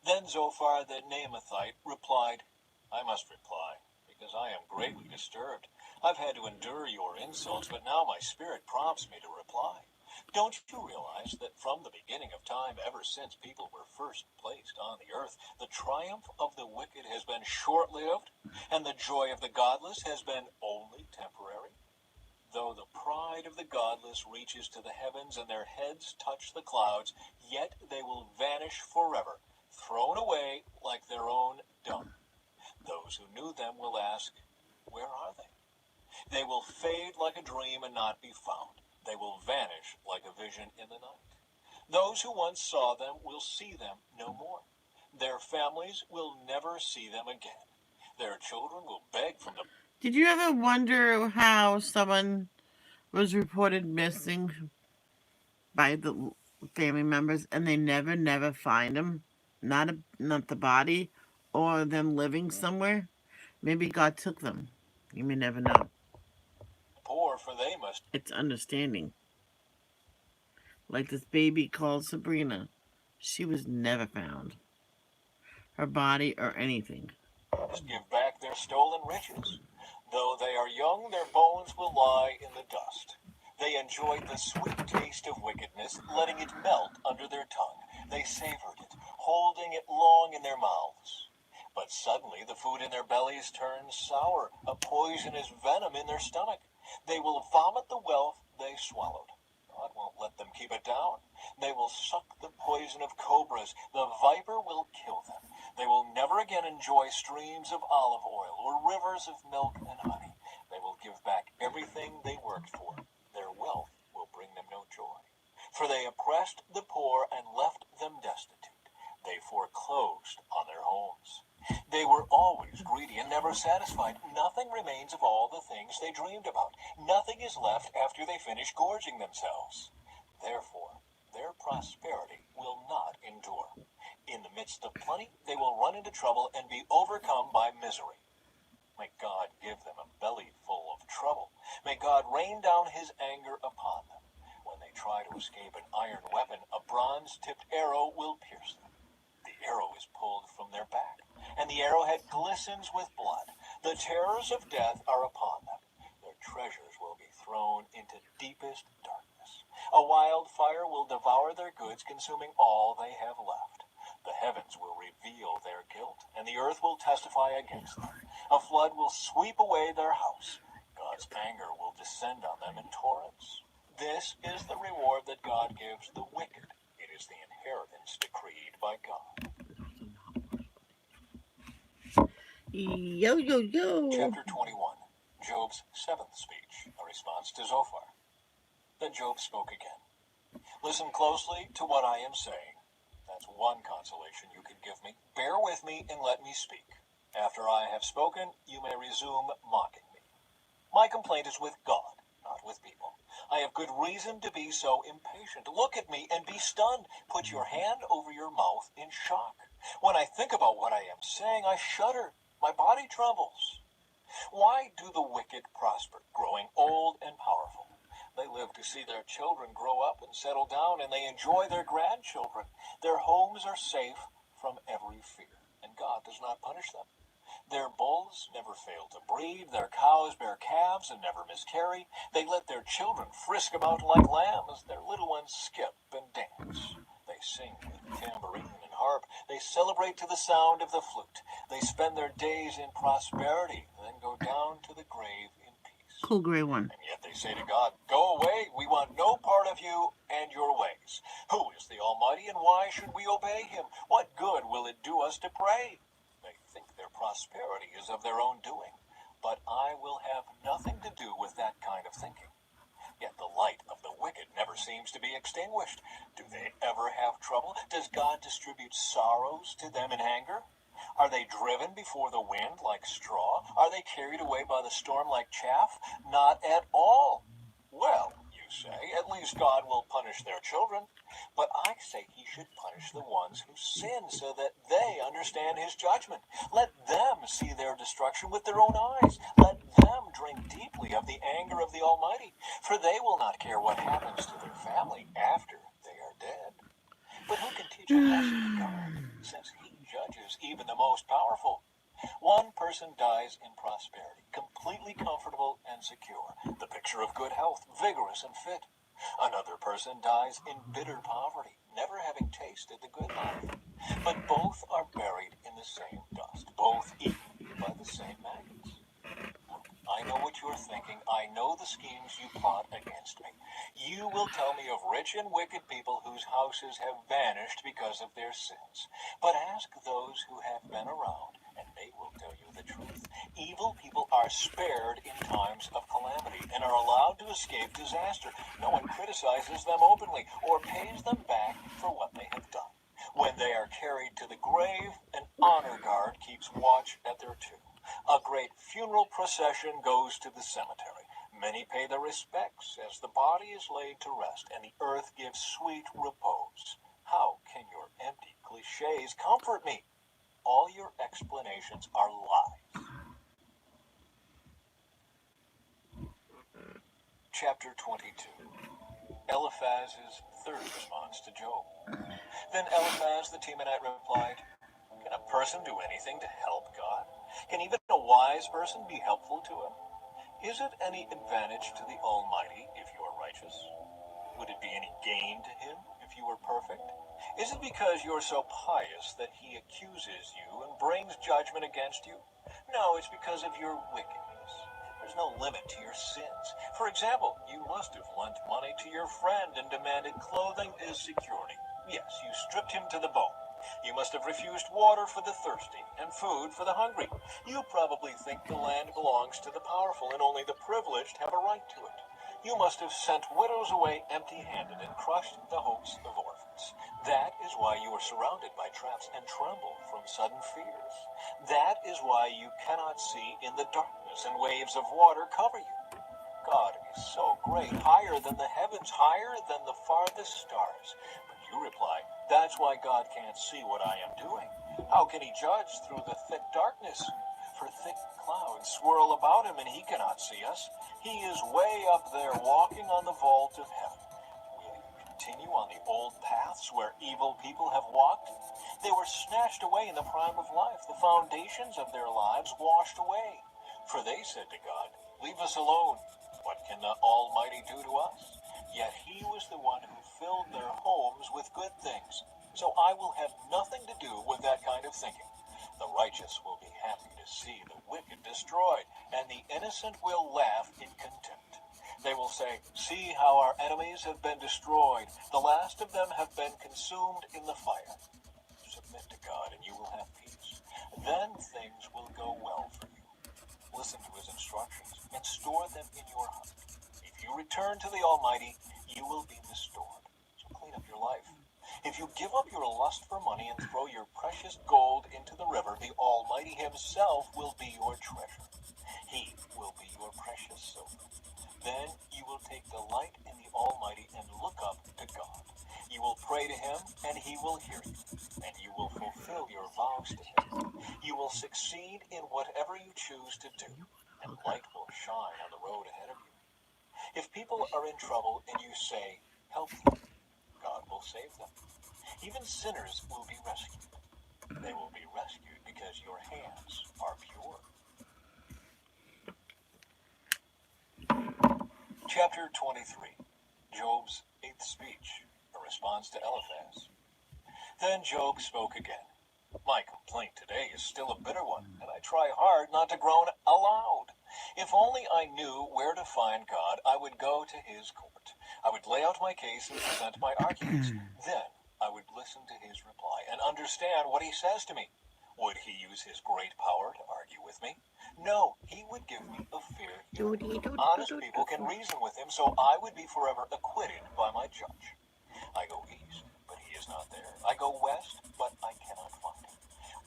Then Zophar the Naamathite replied, I must reply, because I am greatly disturbed. I've had to endure your insults, but now my spirit prompts me to reply. Don't you realize that from the beginning of time, ever since people were first placed on the earth, the triumph of the wicked has been short-lived, and the joy of the godless has been only temporary? Though the pride of the godless reaches to the heavens and their heads touch the clouds, yet they will vanish forever, thrown away like their own dung. Those who knew them will ask, where are they? They will fade like a dream and not be found. They will vanish like a vision in the night. Those who once saw them will see them no more. Their families will never see them again. Their children will beg from the... Did you ever wonder how someone was reported missing by the family members and they never find them? Not the body or them living somewhere. Maybe God took them. You may never know. Poor, for they must... It's understanding. Like this baby called Sabrina. She was never found. Her body or anything. Give back their stolen riches. Though they are young, their bones will lie in the dust. They enjoyed the sweet taste of wickedness, letting it melt under their tongue. They savored it, holding it long in their mouths. But suddenly the food in their bellies turns sour, a poisonous venom in their stomach. They will vomit the wealth they swallowed. God won't let them keep it down. They will suck the poison of cobras. The viper will kill them. They will never again enjoy streams of olive oil or rivers of milk and honey. They will give back everything they worked for. Their wealth will bring them no joy. For they oppressed the poor and left them destitute. They foreclosed on their homes. They were always greedy and never satisfied. Nothing remains of all the things they dreamed about. Nothing is left after they finish gorging themselves. Therefore, their prosperity will not endure. In the midst of plenty, they will run into trouble and be overcome by misery. May God give them a belly full of trouble. May God rain down his anger upon them. When they try to escape an iron weapon, a bronze-tipped arrow will pierce them. The arrow is pulled from their back, and the arrowhead glistens with blood. The terrors of death are upon them. Their treasures will be thrown into deepest darkness. A wildfire will devour their goods, consuming all they have left. The heavens will reveal their guilt, and the earth will testify against them. A flood will sweep away their house. God's anger will descend on them in torrents. This is the reward that God gives the wicked. It is the inheritance decreed by God. Yo. Chapter 21. Job's seventh speech, a response to Zophar. Then Job spoke again. Listen closely to what I am saying. That's one consolation you can give me. Bear with me and let me speak. After I have spoken, you may resume mocking me. My complaint is with God, not with people. I have good reason to be so impatient. Look at me and be stunned. Put your hand over your mouth in shock. When I think about what I am saying, I shudder. My body trembles. Why do the wicked prosper, growing old and powerful? They live to see their children grow up and settle down, and they enjoy their grandchildren. Their homes are safe from every fear, and God does not punish them. Their bulls never fail to breed, their cows bear calves and never miscarry. They let their children frisk about like lambs, their little ones skip and dance. They sing with tambourine and harp, they celebrate to the sound of the flute. They spend their days in prosperity, then go down to the grave in peace. Cool gray one. And yet they say to God, "Go away, we want no part of you and your ways. Who is the Almighty, and why should we obey him? What good will it do us to pray?" They think their prosperity is of their own doing, but I will have nothing to do with that kind of thinking. Yet the light of the wicked never seems to be extinguished. Do they ever have trouble? Does God distribute sorrows to them in anger? Are they driven before the wind like straw? Are they carried away by the storm like chaff? Not at all. Well, you say, at least God will punish their children. But I say he should punish the ones who sin so that they understand his judgment. Let them see their destruction with their own eyes. Let them drink deeply of the anger of the Almighty, for they will not care what happens to their family after they are dead. But who can teach a lesson to God, since he judges even the most powerful? One person dies in prosperity, completely comfortable and secure, the picture of good health, vigorous and fit. Another person dies in bitter poverty, never having tasted the good life. But both are buried in the same dust, both eaten by the same maggots. I know what you're thinking. I know the schemes you plot against me. You will tell me of rich and wicked people whose houses have vanished because of their sins. But ask those who have been around, and they will tell you the truth. Evil people are spared in times of calamity and are allowed to escape disaster. No one criticizes them openly or pays them back for what they have done. When they are carried to the grave, an honor guard keeps watch at their tomb. A great funeral procession goes to the cemetery. Many pay their respects as the body is laid to rest and the earth gives sweet repose. How can your empty cliches comfort me? All your explanations are lies. Chapter 22. Eliphaz's third response to Job. Then Eliphaz the Temanite replied, "Can a person do anything to help God? Can even a wise person be helpful to him? Is it any advantage to the Almighty if you are righteous? Would it be any gain to him if you were perfect? Is it because you are so pious that he accuses you and brings judgment against you? No, it's because of your wickedness. There's no limit to your sins. For example, you must have lent money to your friend and demanded clothing as security. Yes, you stripped him to the bone. You must have refused water for the thirsty and food for the hungry. You probably think the land belongs to the powerful and only the privileged have a right to it. You must have sent widows away empty-handed and crushed the hopes of orphans. That is why you are surrounded by traps and tremble from sudden fears. That is why you cannot see in the darkness and waves of water cover you. God is so great, higher than the heavens, higher than the farthest stars. But you reply, that's why God can't see what I am doing. How can he judge through the thick darkness? For thick clouds swirl about him and he cannot see us. He is way up there walking on the vault of heaven. Will you continue on the old paths where evil people have walked? They were snatched away in the prime of life, the foundations of their lives washed away. For they said to God, leave us alone. What can the Almighty do to us? Yet he was the one who filled their homes with good things. So I will have nothing to do with that kind of thinking. The righteous will be happy to see the wicked destroyed, and the innocent will laugh in contempt. They will say, see how our enemies have been destroyed. The last of them have been consumed in the fire. Submit to God, and you will have peace. Then things will go well for you. Listen to his instructions and store them in your heart. If you return to the Almighty, you will be restored. So clean up your life. If you give up your lust for money and throw your precious gold into the river, the Almighty himself will be your treasure. He will be your precious silver. Then you will take delight in the Almighty and look up to God. You will pray to him, and he will hear you, and you will fulfill your vows to him. You will succeed in whatever you choose to do, and light will shine on the road ahead of you. If people are in trouble and you say, help them, God will save them. Even sinners will be rescued. They will be rescued because your hands are pure. Chapter 23. Job's eighth speech, a response to Eliphaz. Then Job spoke again. My complaint today is still a bitter one, and I try hard not to groan aloud. If only I knew where to find God, I would go to his court. I would lay out my case and present my arguments. Then I would listen to his reply and understand what he says to me. Would he use his great power to argue with me? No, he would give me a fair hearing. Honest people can reason with him, so I would be forever acquitted by my judge. I go east, but he is not there. I go west, but I cannot find him.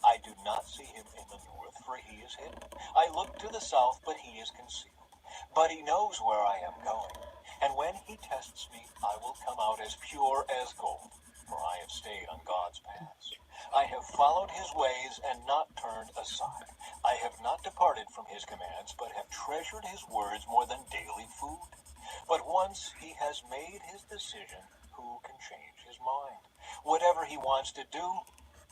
I do not see him in the north, for he is hidden. I look to the south, but he is concealed. But he knows where I am going. And when he tests me, I will come out as pure as gold, for I have stayed on God's paths. I have followed his ways and not turned aside. I have not departed from his commands, but have treasured his words more than daily food. But once he has made his decision, who can change his mind? Whatever he wants to do,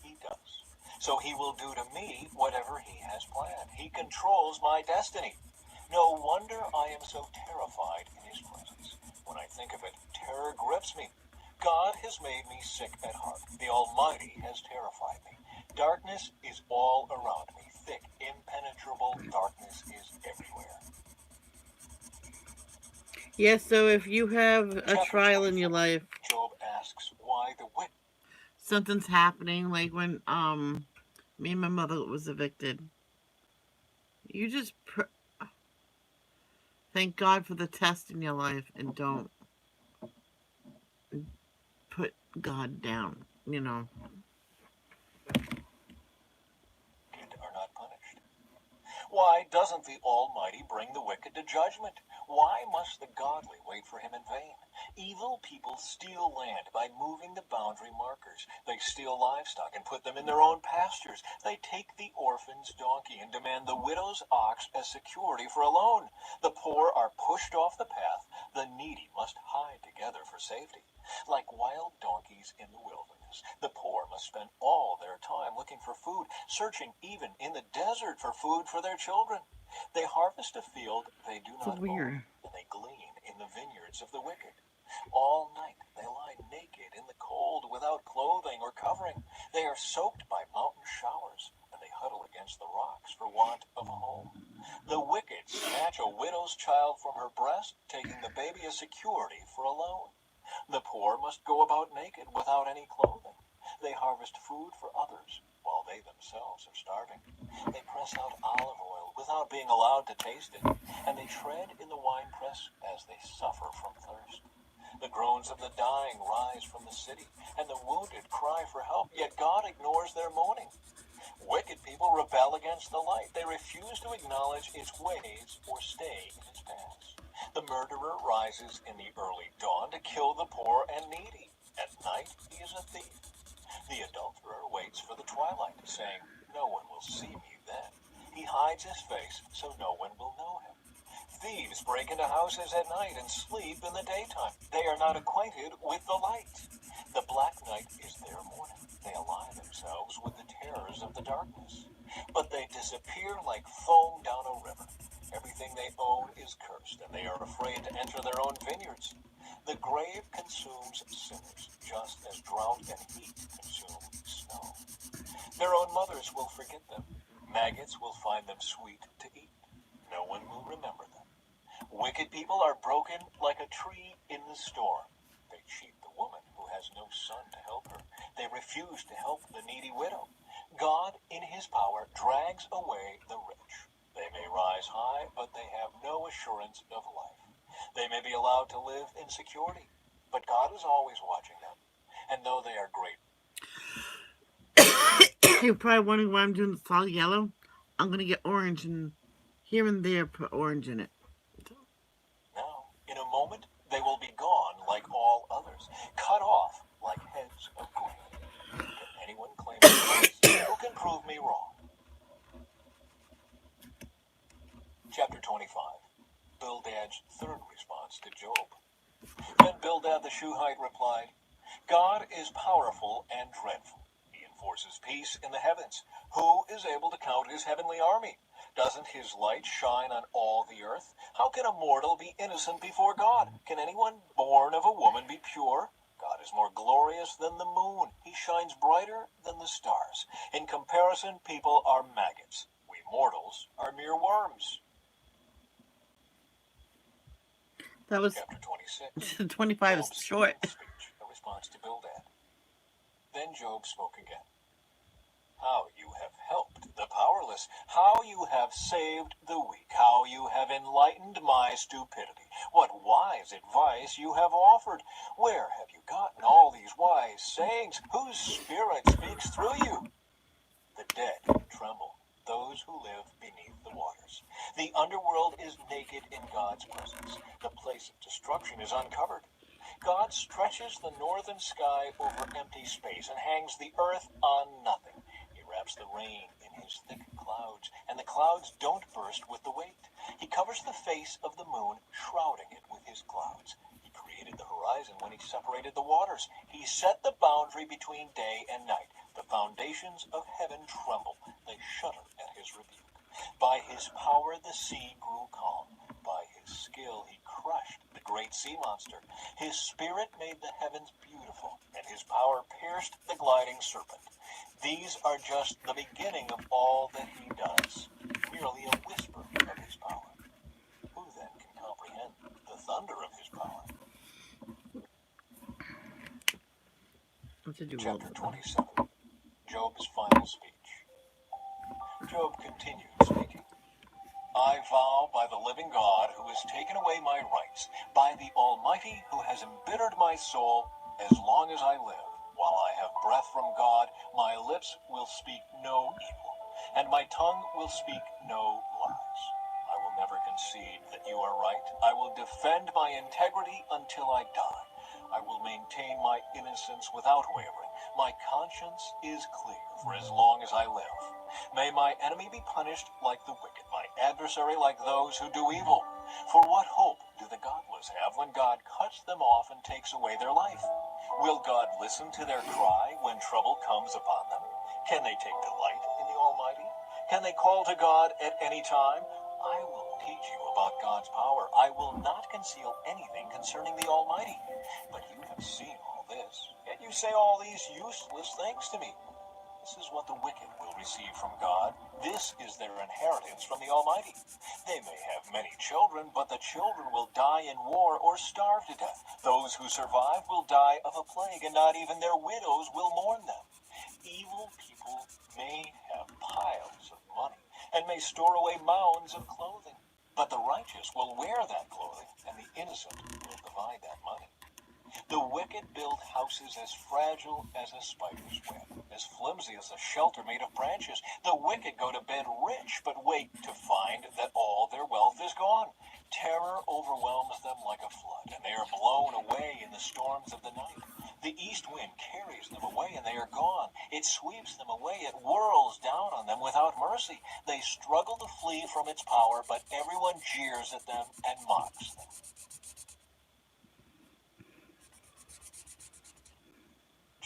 he does. So he will do to me whatever he has planned. He controls my destiny. No wonder I am so terrified in his presence. When I think of it, terror grips me. God has made me sick at heart. The Almighty has terrified me. Darkness is all around me. Thick, impenetrable darkness is everywhere. Yes, so if you have a trial in your life, Job asks why the wicked. Something's happening, like when me and my mother was evicted. You just thank God for the test in your life and don't put God down, you know. Are not punished. Why doesn't the Almighty bring the wicked to judgment? Why must the godly wait for him in vain? Evil people steal land by moving the boundary markers. They steal livestock and put them in their own pastures. They take the orphan's donkey and demand the widow's ox as security for a loan. The poor are pushed off the path. The needy must hide together for safety. Like wild donkeys in the wilderness, the poor must spend all their time looking for food, searching even in the desert for food for their children. They harvest a field they do not own, and they glean in the vineyards of the wicked. All night they lie naked in the cold without clothing or covering. They are soaked by mountain showers, and they huddle against the rocks for want of a home. The wicked snatch a widow's child from her breast, taking the baby as security for a loan. The poor must go about naked without any clothing. They harvest food for others while they themselves are starving. They press out olive oil without being allowed to taste it, and they tread in the winepress as they suffer from thirst. The groans of the dying rise from the city, and the wounded cry for help, yet God ignores their moaning. Wicked people rebel against the light. They refuse to acknowledge its ways or stay in its paths. The murderer rises in the early dawn to kill the poor and needy. At night, he is a thief. The adulterer waits for the twilight, saying, "No one will see me then." He hides his face so no one will know him. Thieves break into houses at night and sleep in the daytime. They are not acquainted with the light. The black night is their morning. They ally themselves with the terrors of the darkness. But they disappear like foam down a river. Everything they own is cursed, and they are afraid to enter their own vineyards. The grave consumes sinners, just as drought and heat consume snow. Their own mothers will forget them. Maggots will find them sweet to eat. No one will remember them. Wicked people are broken like a tree in the storm. They cheat the woman who has no son to help her. They refuse to help the needy widow. God, in his power, drags away the rich. They may rise high, but they have no assurance of life. They may be allowed to live in security, but God is always watching them. And though they are great. You're probably wondering why I'm doing this all yellow. I'm going to get orange and here and there put orange in it. Now, in a moment, they will be gone like all others, cut off like heads of grain. Can anyone claim this? Who can prove me wrong? Chapter 25. Bildad's third response to Job. Then Bildad the Shuhite replied, "God is powerful and dreadful. He enforces promises peace in the heavens. Who is able to count his heavenly army? Doesn't his light shine on all the earth? How can a mortal be innocent before God? Can anyone born of a woman be pure? God is more glorious than the moon. He shines brighter than the stars. In comparison, people are maggots. We mortals are mere worms. That was Chapter 26. 25 is Job's short. speech, a response to Bildad. Then Job spoke again. How you have helped the powerless, how you have saved the weak, how you have enlightened my stupidity. What wise advice you have offered. Where have you gotten all these wise sayings? Whose spirit speaks through you? The dead tremble, those who live beneath the waters. The underworld is naked in God's presence. The place of destruction is uncovered. God stretches the northern sky over empty space and hangs the earth on nothing. He wraps the rain in his thick clouds, and the clouds don't burst with the weight. He covers the face of the moon, shrouding it with his clouds. He created the horizon when he separated the waters. He set the boundary between day and night. The foundations of heaven tremble. They shudder at his rebuke. By his power the sea grew calm. By his skill he crushed the great sea monster. His spirit made the heavens beautiful, and his power pierced the gliding serpent. These are just the beginning of all that he does, merely a whisper of his power. Who then can comprehend the thunder of his power? Chapter 27. Job's final speech. Job continued speaking. I vow by the living God who has taken away my rights, by the Almighty who has embittered my soul, as long as I live, while I have breath from God, my lips will speak no evil, and my tongue will speak no lies. I will never concede that you are right. I will defend my integrity until I die. I will maintain my innocence without wavering. My conscience is clear for as long as I live. May my enemy be punished like the wicked, my adversary like those who do evil. For what hope do the godless have when God cuts them off and takes away their life? Will God listen to their cry when trouble comes upon them? Can they take delight in the Almighty? Can they call to God at any time? I will teach you about God's power. I will not conceal anything concerning the Almighty. But you have seen all this, yet you say all these useless things to me. This is what the wicked will receive from God. This is their inheritance from the Almighty. They may have many children, but the children will die in war or starve to death. Those who survive will die of a plague, and not even their widows will mourn them. Evil people may have piles of money and may store away mounds of clothing, but the righteous will wear that clothing, and the innocent will divide that money. The wicked build houses as fragile as a spider's web, as flimsy as a shelter made of branches. The wicked go to bed rich, but wake to find that all their wealth is gone. Terror overwhelms them like a flood, and they are blown away in the storms of the night. The east wind carries them away, and they are gone. It sweeps them away. It whirls down on them without mercy. They struggle to flee from its power, but everyone jeers at them and mocks them.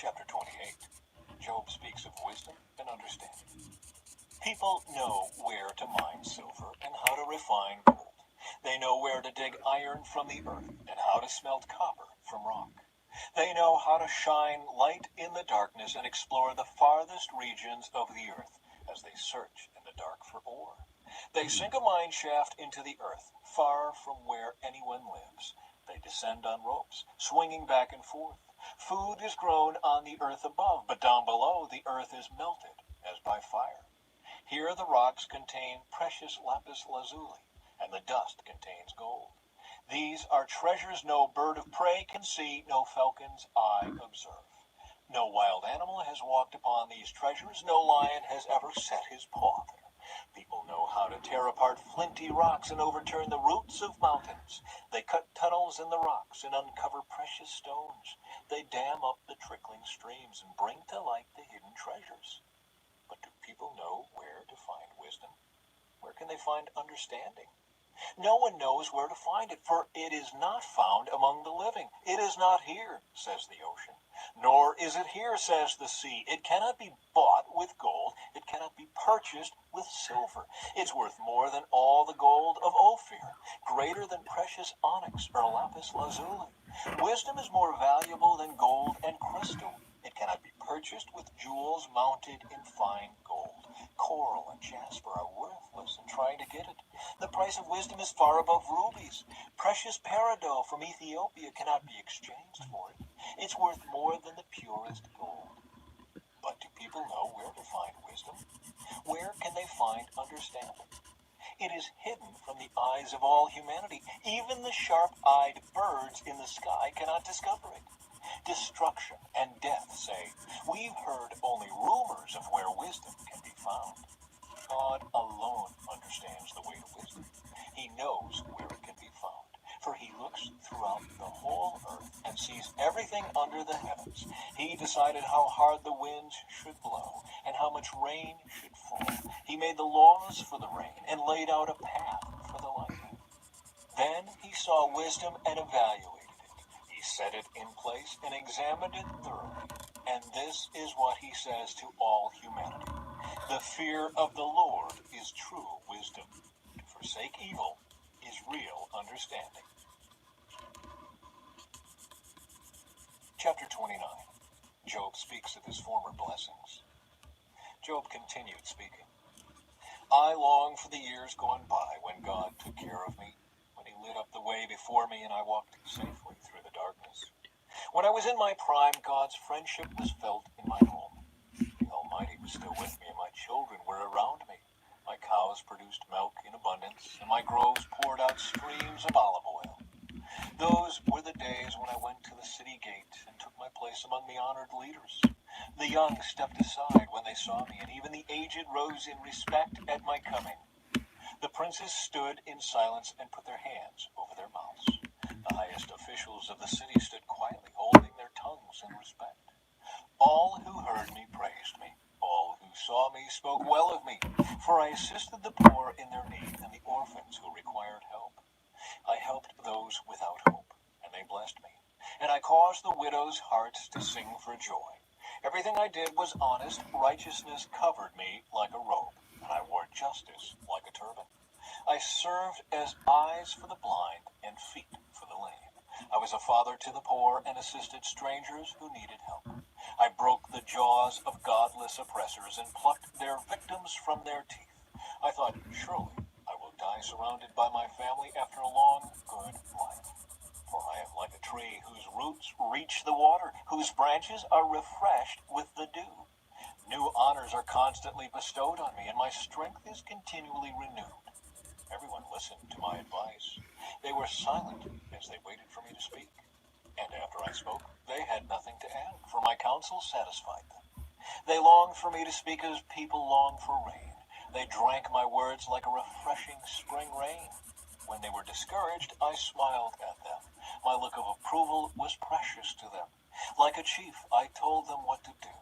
Chapter 28. Job speaks of wisdom and understanding. People know where to mine silver and how to refine gold. They know where to dig iron from the earth and how to smelt copper from rock. They know how to shine light in the darkness and explore the farthest regions of the earth as they search in the dark for ore. They sink a mine shaft into the earth, far from where anyone lives. They descend on ropes, swinging back and forth. Food is grown on the earth above, but down below the earth is melted as by fire. Here the rocks contain precious lapis lazuli, and the dust contains gold. These are treasures no bird of prey can see, no falcon's eye observe. No wild animal has walked upon these treasures, no lion has ever set his paw there. People know how to tear apart flinty rocks and overturn the roots of mountains. They cut tunnels in the rocks and uncover precious stones. They dam up the trickling streams and bring to light the hidden treasures. But do people know where to find wisdom? Where can they find understanding? No one knows where to find it, for it is not found among the living. It is not here, says the ocean. Nor is it here, says the sea. It cannot be bought with gold. It cannot be purchased with silver. It's worth more than all the gold of Ophir, greater than precious onyx or lapis lazuli. Wisdom is more valuable than gold and crystal. It cannot be purchased with jewels mounted in fine gold. Coral and jasper are worthless in trying to get it. The price of wisdom is far above rubies. Precious peridot from Ethiopia cannot be exchanged for it. It's worth more than the purest gold. But do people know where to find wisdom? Where can they find understanding? It is hidden from the eyes of all humanity. Even the sharp-eyed birds in the sky cannot discover it. Destruction and death say, we've heard only rumors of where wisdom can be found. God alone understands the way to wisdom. He knows where it can be found, for he looks throughout the whole earth and sees everything under the heavens. He decided how hard the winds should blow and how much rain should fall. He made the laws for the rain and laid out a path for the lightning. Then he saw wisdom and evaluated it. He set it in place and examined it thoroughly. And this is what he says to all humanity. The fear of the Lord is true wisdom. To forsake evil is real understanding. Chapter 29. Job speaks of his former blessings. Job continued speaking. I long for the years gone by when God took care of me, when he lit up the way before me and I walked safely through the darkness. When I was in my prime, God's friendship was felt in my home. The Almighty was still with me and my children were around me. My cows produced milk in abundance and my groves poured out streams of olive oil. Those were the days when I went to the city gate and took my place among the honored leaders. The young stepped aside when they saw me, and even the aged rose in respect at my coming. The princes stood in silence and put their hands over their mouths. The highest officials of the city stood quietly, holding their tongues in respect. All who heard me praised me. All who saw me spoke well of me, for I assisted the poor in their need and the orphans who required help. I helped those without hope, and they blessed me. And I caused the widows' hearts to sing for joy. Everything I did was honest. Righteousness covered me like a robe, and I wore justice like a turban. I served as eyes for the blind and feet for the lame. I was a father to the poor and assisted strangers who needed help. I broke the jaws of godless oppressors and plucked their victims from their teeth. I thought, surely I will die surrounded by my family after a long, good life. For I am like a tree whose roots reach the water, whose branches are refreshed with the dew. New honors are constantly bestowed on me, and my strength is continually renewed. Everyone listened to my advice. They were silent as they waited for me to speak. And after I spoke, they had nothing to add, for my counsel satisfied them. They longed for me to speak as people long for rain. They drank my words like a refreshing spring rain. When they were discouraged, I smiled at them. My look of approval was precious to them. Like a chief, I told them what to do.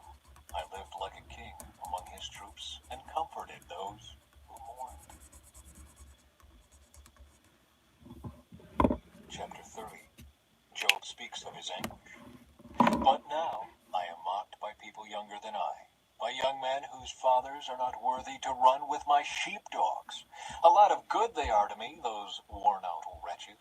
I lived like a king among his troops and comforted those who mourned. Chapter 30. Job speaks of his anguish. But now I am mocked by people younger than I, by young men whose fathers are not worthy to run with my sheepdogs. A lot of good they are to me, those worn-out wretches.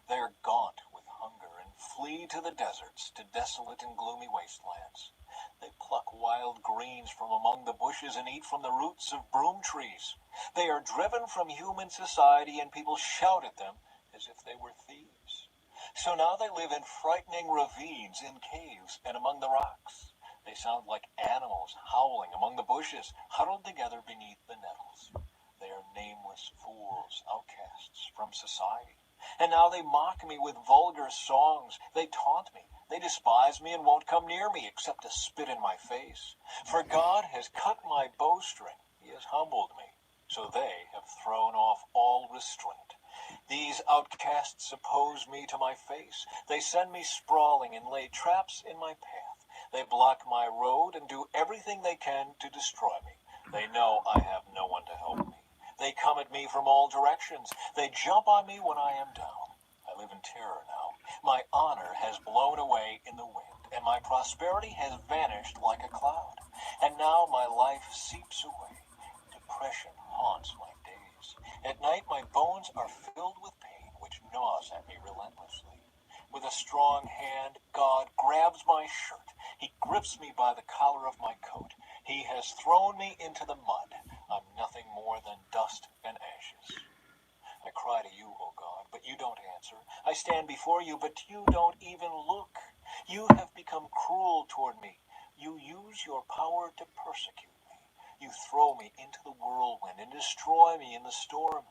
They are gaunt with hunger and flee to the deserts, to desolate and gloomy wastelands. They pluck wild greens from among the bushes and eat from the roots of broom trees. They are driven from human society, and people shout at them as if they were thieves. So now they live in frightening ravines, in caves, and among the rocks. They sound like animals howling among the bushes, huddled together beneath the nettles. They are nameless fools, outcasts from society. And now they mock me with vulgar songs. They taunt me. They despise me and won't come near me except to spit in my face. For God has cut my bowstring. He has humbled me. So they have thrown off all restraint. These outcasts oppose me to my face. They send me sprawling and lay traps in my path. They block my road and do everything they can to destroy me. They know I have no one to help me. They come at me from all directions. They jump on me when I am down. I live in terror now. My honor has blown away in the wind. and my prosperity has vanished like a cloud. And now my life seeps away. Depression haunts my days. At night my bones are filled with pain, which gnaws at me relentlessly. With a strong hand, God grabs my shirt. He grips me by the collar of my coat. He has thrown me into the mud. I'm nothing more than dust and ashes. I cry to you, O God, but you don't answer. I stand before you, but you don't even look. You have become cruel toward me. You use your power to persecute me. You throw me into the whirlwind and destroy me in the storm.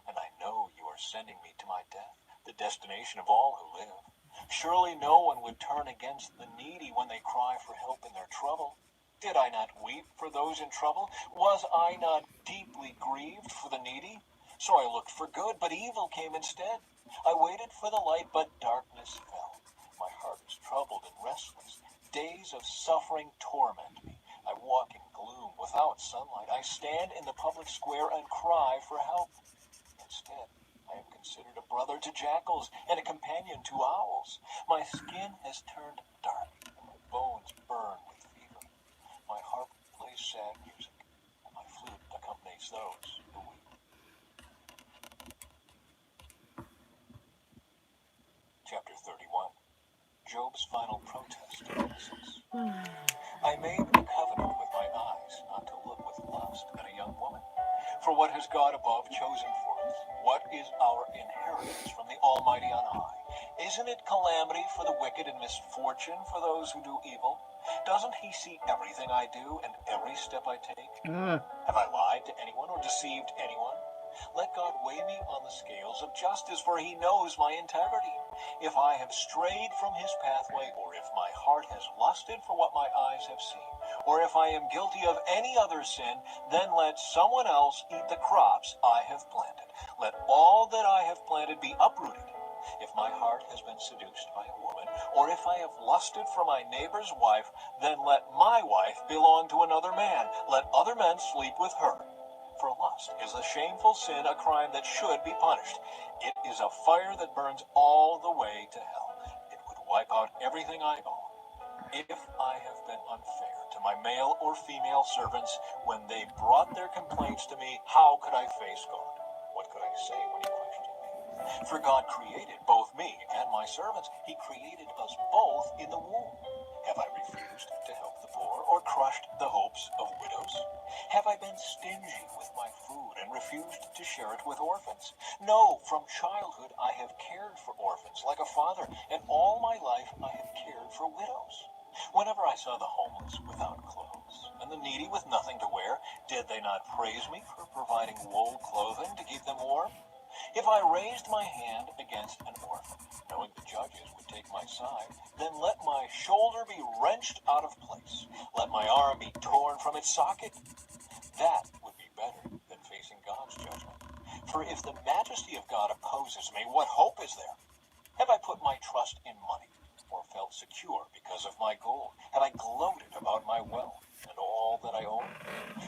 And I know you are sending me to my death, the destination of all who live. Surely no one would turn against the needy when they cry for help in their trouble. Did I not weep for those in trouble? Was I not deeply grieved for the needy? So I looked for good, but evil came instead. I waited for the light, but darkness fell. My heart is troubled and restless. Days of suffering torment me. I walk in gloom without sunlight. I stand in the public square and cry for help. Instead, I am considered a brother to jackals and a companion to owls. My skin has turned dark, and my bones burn with fever. My harp plays sad music, and my flute accompanies those who weep. Chapter 31. Job's final protest to innocence. I made a covenant with my eyes not to look with lust at a young woman. For what has God above chosen for us? What is our inheritance from the Almighty on high? Isn't it calamity for the wicked and misfortune for those who do evil? Doesn't he see everything I do and every step I take? Have I lied to anyone or deceived anyone? Let God weigh me on the scales of justice, for he knows my integrity. If I have strayed from his pathway, or if my heart has lusted for what my eyes have seen, or if I am guilty of any other sin, then let someone else eat the crops I have planted. Let all that I have planted be uprooted. If my heart has been seduced by a woman, or if I have lusted for my neighbor's wife, then let my wife belong to another man. Let other men sleep with her. For lust is a shameful sin, a crime that should be punished. It is a fire that burns all the way to hell. It would wipe out everything I own. If I have been unfair to my male or female servants when they brought their complaints to me, how could I face God? What could I say when he questioned me? For God created both me and my servants. He created us both in the womb. Have I refused to help the poor or crushed the hopes of widows? Have I been stingy with my food and refused to share it with orphans? No, from childhood I have cared for orphans like a father, and all my life I have cared for widows. Whenever I saw the homeless without clothes and the needy with nothing to wear, did they not praise me for providing wool clothing to keep them warm? If I raised my hand against an orphan, knowing the judges would take my side, then let my shoulder be wrenched out of place. Let my arm be torn from its socket. That would be better than facing God's judgment. For if the majesty of God opposes me, what hope is there? Have I put my trust in money, or felt secure because of my gold? Have I gloated about my wealth and all that I own?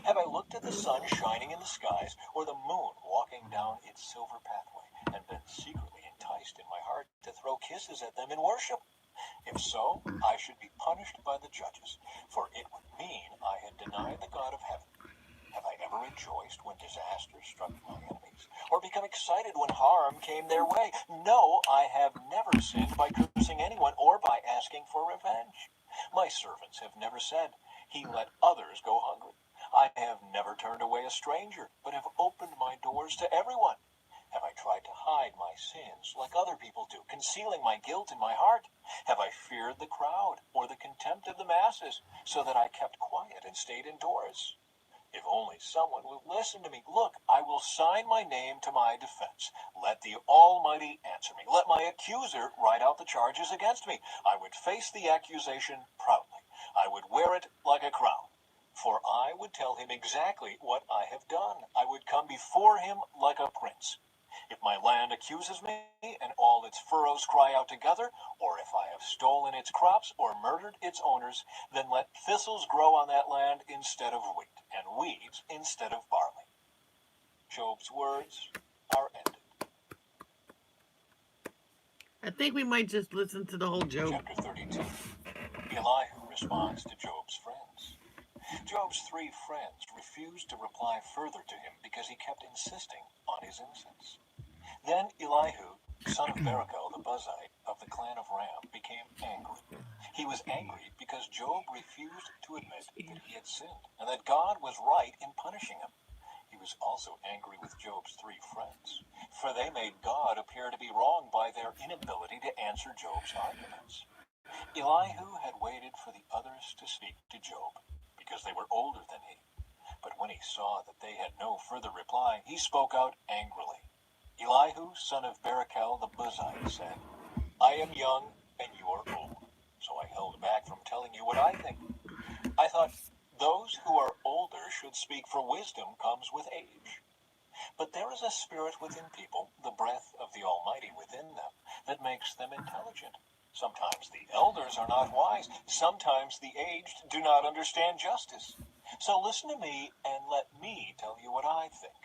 Have I looked at the sun shining in the skies, or the moon walking down its silver pathway, and been secretly enticed in my heart to throw kisses at them in worship? If so, I should be punished by the judges, for it would mean I had denied the God of heaven. Have I ever rejoiced when disaster struck my enemies, or become excited when harm came their way? No, I have never sinned by cursing anyone or by asking for revenge. My servants have never said, he let others go hungry. I have never turned away a stranger, but have opened my doors to everyone. Have I tried to hide my sins like other people do, concealing my guilt in my heart? Have I feared the crowd or the contempt of the masses, so that I kept quiet and stayed indoors? If only someone will listen to me. Look, I will sign my name to my defense. Let the Almighty answer me. Let my accuser write out the charges against me. I would face the accusation proudly. I would wear it like a crown. For I would tell him exactly what I have done. I would come before him like a prince. If my land accuses me, and all its furrows cry out together, or if I have stolen its crops or murdered its owners, then let thistles grow on that land instead of wheat, and weeds instead of barley. Job's words are ended. I think we might just listen to the whole Job. Chapter 32. Elihu responds to Job's friends. Job's 3 friends refused to reply further to him because he kept insisting on his innocence. Then Elihu, son of Barachel the Buzite of the clan of Ram, became angry. He was angry because Job refused to admit that he had sinned and that God was right in punishing him. He was also angry with Job's 3 friends, for they made God appear to be wrong by their inability to answer Job's arguments. Elihu had waited for the others to speak to Job because they were older than he. But when he saw that they had no further reply, he spoke out angrily. Elihu, son of Barachel the Buzite, said, I am young and you are old, so I held back from telling you what I think. I thought, those who are older should speak, for wisdom comes with age. But there is a spirit within people, the breath of the Almighty within them, that makes them intelligent. Sometimes the elders are not wise. Sometimes the aged do not understand justice. So listen to me and let me tell you what I think.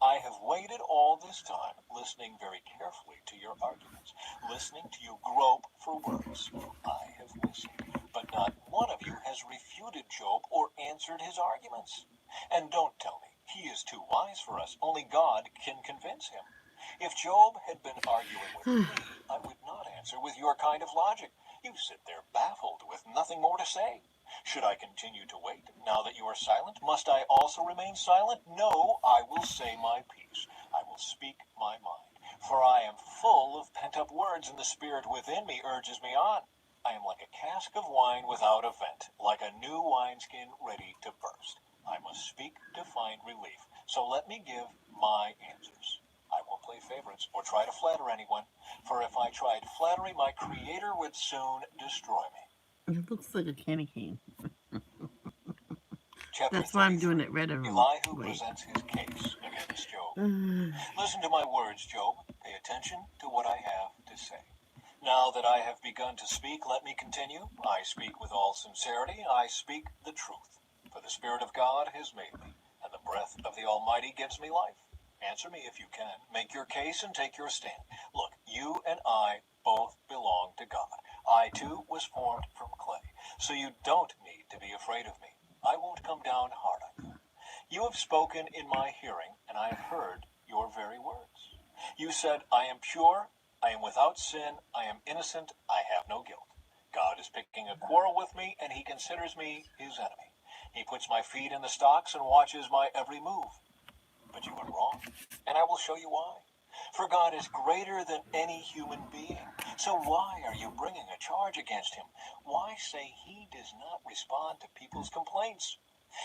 I have waited all this time, listening very carefully to your arguments, listening to you grope for words. I have listened, but not one of you has refuted Job or answered his arguments. And don't tell me he is too wise for us. Only God can convince him. If Job had been arguing with me, I would not answer with your kind of logic. You sit there baffled with nothing more to say. Should I continue to wait? Now that you are silent, must I also remain silent? No, I will say my piece. I will speak my mind. For I am full of pent-up words, and the spirit within me urges me on. I am like a cask of wine without a vent, like a new wineskin ready to burst. I must speak to find relief. So let me give my answers. I won't play favorites or try to flatter anyone, for if I tried flattery, my Creator would soon destroy me. It looks like a candy cane. Chapter That's why I'm 33. doing it red and Elihu white. presents his case against Job. Listen to my words, Job. Pay attention to what I have to say. Now that I have begun to speak, let me continue. I speak with all sincerity. I speak the truth. For the Spirit of God has made me, and the breath of the Almighty gives me life. Answer me if you can. Make your case and take your stand. Look, you and I both belong to God. I, too, was formed from clay, so you don't need to be afraid of me. I won't come down hard on you. You have spoken in my hearing, and I have heard your very words. You said, I am pure, I am without sin, I am innocent, I have no guilt. God is picking a quarrel with me, and he considers me his enemy. He puts my feet in the stocks and watches my every move. But you are wrong, and I will show you why. For God is greater than any human being. So why are you bringing a charge against him? Why say he does not respond to people's complaints?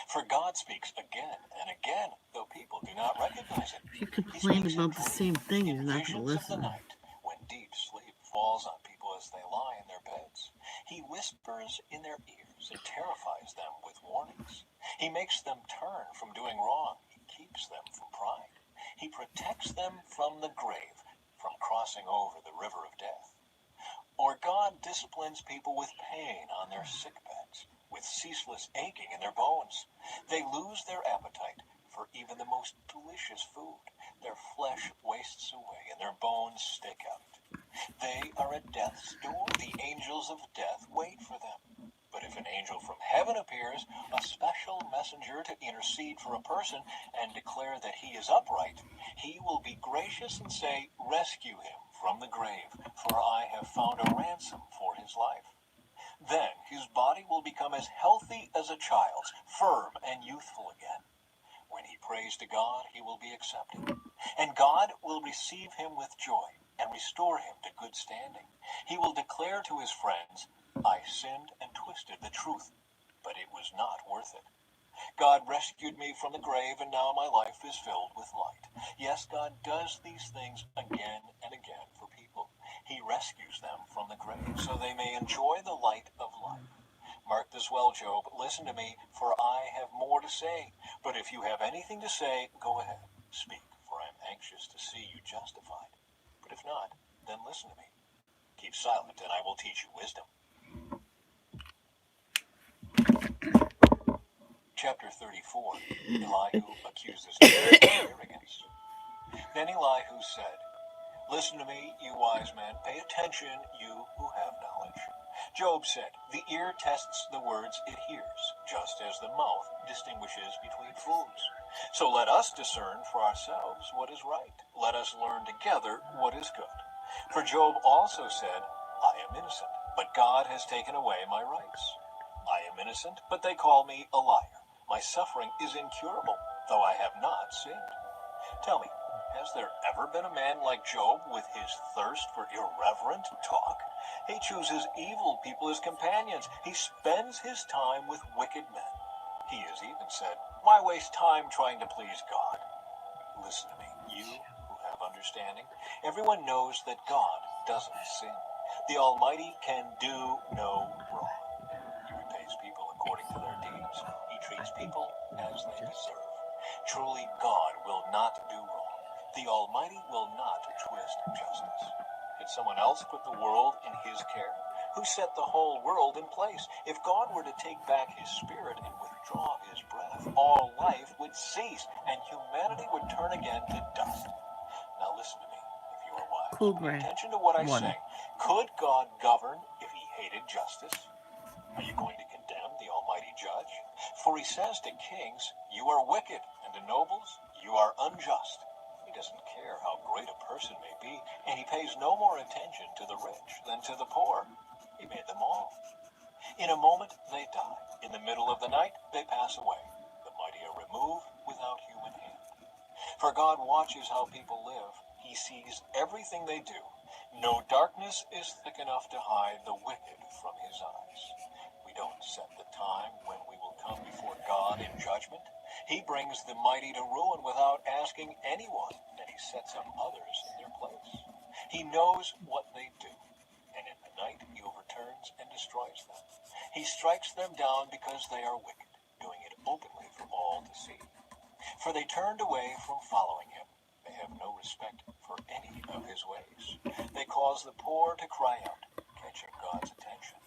For God speaks again and again, though people do not recognize it. If you complain about the same thing, you're in not going to visions of the listen. night, when deep sleep falls on people as they lie in their beds. He whispers in their ears and terrifies them with warnings. He makes them turn from doing wrong. He keeps them from pride. He protects them from the grave, from crossing over the river of death. Or God disciplines people with pain on their sick beds, with ceaseless aching in their bones. They lose their appetite for even the most delicious food. Their flesh wastes away and their bones stick out. They are at death's door. The angels of death wait for them. But if an angel from heaven appears, a special messenger to intercede for a person and declare that he is upright, he will be gracious and say, rescue him from the grave, for I have found a ransom for his life. Then his body will become as healthy as a child's, firm and youthful again. When he prays to God, he will be accepted. And God will receive him with joy and restore him to good standing. He will declare to his friends, I sinned and twisted the truth, but it was not worth it. God rescued me from the grave, and now my life is filled with light. Yes, God does these things again and again for people. He rescues them from the grave so they may enjoy the light of life. Mark this well, Job. Listen to me, for I have more to say. But if you have anything to say, go ahead, speak, for I am anxious to see you justified. But if not, then listen to me. Keep silent, and I will teach you wisdom. Chapter 34. Elihu accuses Job of arrogance. Then Elihu said, listen to me, you wise men. Pay attention, you who have knowledge. Job said, "The ear tests the words it hears, just as the mouth distinguishes between foods. So let us discern for ourselves what is right. Let us learn together what is good." For Job also said, "I am innocent, but God has taken away my rights. I am innocent, but they call me a liar. My suffering is incurable, though I have not sinned." Tell me, has there ever been a man like Job with his thirst for irreverent talk? He chooses evil people as companions. He spends his time with wicked men. He has even said, "Why waste time trying to please God?" Listen to me, you who have understanding. Everyone knows that God doesn't sin. The Almighty can do no wrong. He repays people according to their deeds. He treats people as they deserve. Truly, God will not do wrong. The Almighty will not twist justice. Did someone else put the world in his care? Who set the whole world in place? If God were to take back his spirit and withdraw his breath, all life would cease, and humanity would turn again to dust. Now listen to me, if you are wise. Cool, Pay Gray. attention to what I say. Could God govern if he hated justice? Are you going to condemn the Almighty Judge? For he says to kings, "You are wicked," and to nobles, "You are unjust." He doesn't care how great a person may be, and he pays no more attention to the rich than to the poor. He made them all. In a moment they die. In the middle of the night they pass away. The mighty are removed without human hand. For God watches how people live. He sees everything they do. No darkness is thick enough to hide the wicked from his eyes. We don't set the time when we will come before God in judgment. He brings the mighty to ruin without asking anyone, and he sets up others in their place. He knows what they do, and in the night he overturns and destroys them. He strikes them down because they are wicked, doing it openly for all to see. For they turned away from following him. They have no respect for any of his ways. They cause the poor to cry out, catching God's attention.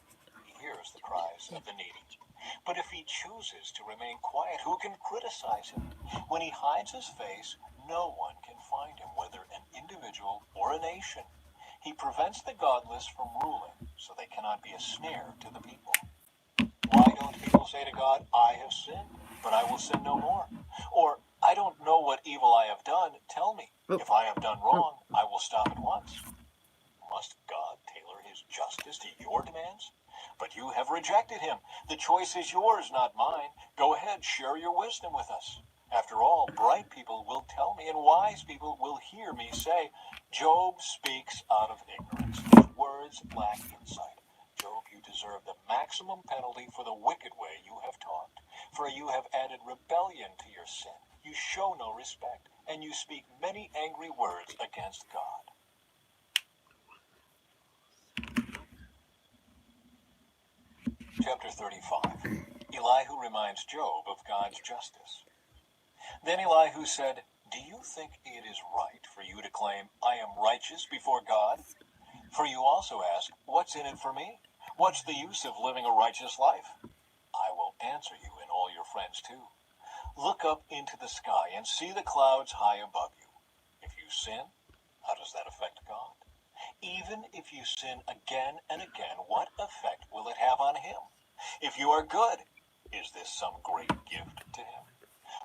He hears the cries of the needy. But if he chooses to remain quiet, who can criticize him? When he hides his face, no one can find him, whether an individual or a nation. He prevents the godless from ruling, so they cannot be a snare to the people. Why don't people say to God, "I have sinned, but I will sin no more"? Or, "I don't know what evil I have done. Tell me. If I have done wrong, I will stop at once." Must God tailor his justice to your demands? But you have rejected him. The choice is yours, not mine. Go ahead, share your wisdom with us. After all, bright people will tell me, and wise people will hear me say, "Job speaks out of ignorance. His words lack insight." Job, you deserve the maximum penalty for the wicked way you have talked. For you have added rebellion to your sin. You show no respect, and you speak many angry words against God. Chapter 35. Elihu reminds Job of God's justice. Then Elihu said, "Do you think it is right for you to claim, 'I am righteous before God'? For you also ask, 'What's in it for me? What's the use of living a righteous life?' I will answer you and all your friends too. Look up into the sky and see the clouds high above you. If you sin, how does that affect God? Even if you sin again and again, what effect will it have on him? If you are good, is this some great gift to him?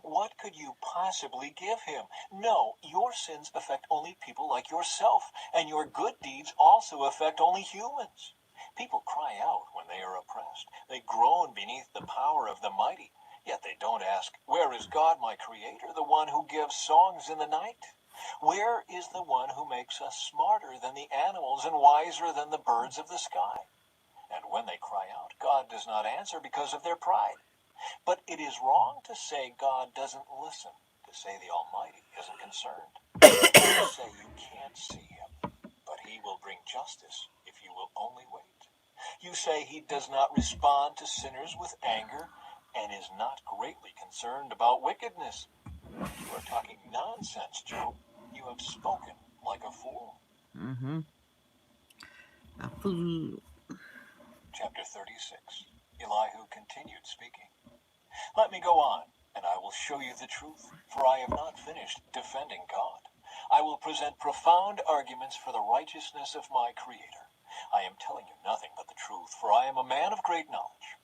What could you possibly give him? No, your sins affect only people like yourself, and your good deeds also affect only humans. People cry out when they are oppressed. They groan beneath the power of the mighty. Yet they don't ask, 'Where is God, my Creator, the one who gives songs in the night? Where is the one who makes us smarter than the animals and wiser than the birds of the sky?' And when they cry out, God does not answer because of their pride. But it is wrong to say God doesn't listen, to say the Almighty isn't concerned. You say you can't see him, but he will bring justice if you will only wait. You say he does not respond to sinners with anger and is not greatly concerned about wickedness. You are talking nonsense, Job. You have spoken like a fool. A fool. Chapter 36. Elihu continued speaking. Let me go on, and I will show you the truth, for I have not finished defending God. I will present profound arguments for the righteousness of my Creator. I am telling you nothing but the truth, for I am a man of great knowledge.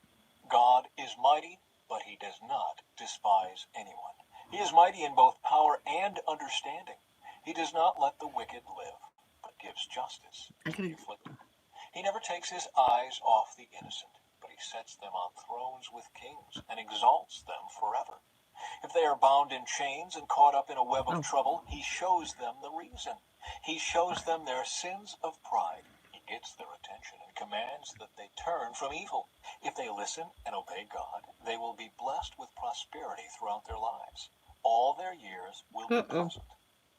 God is mighty, but he does not despise anyone. He is mighty in both power and understanding. He does not let the wicked live, but gives justice to the afflicted. He never takes his eyes off the innocent, but he sets them on thrones with kings and exalts them forever. If they are bound in chains and caught up in a web of trouble, he shows them the reason. He shows them their sins of pride. He gets their attention and commands that they turn from evil. If they listen and obey God, they will be blessed with prosperity throughout their lives. All their years will be pleasant.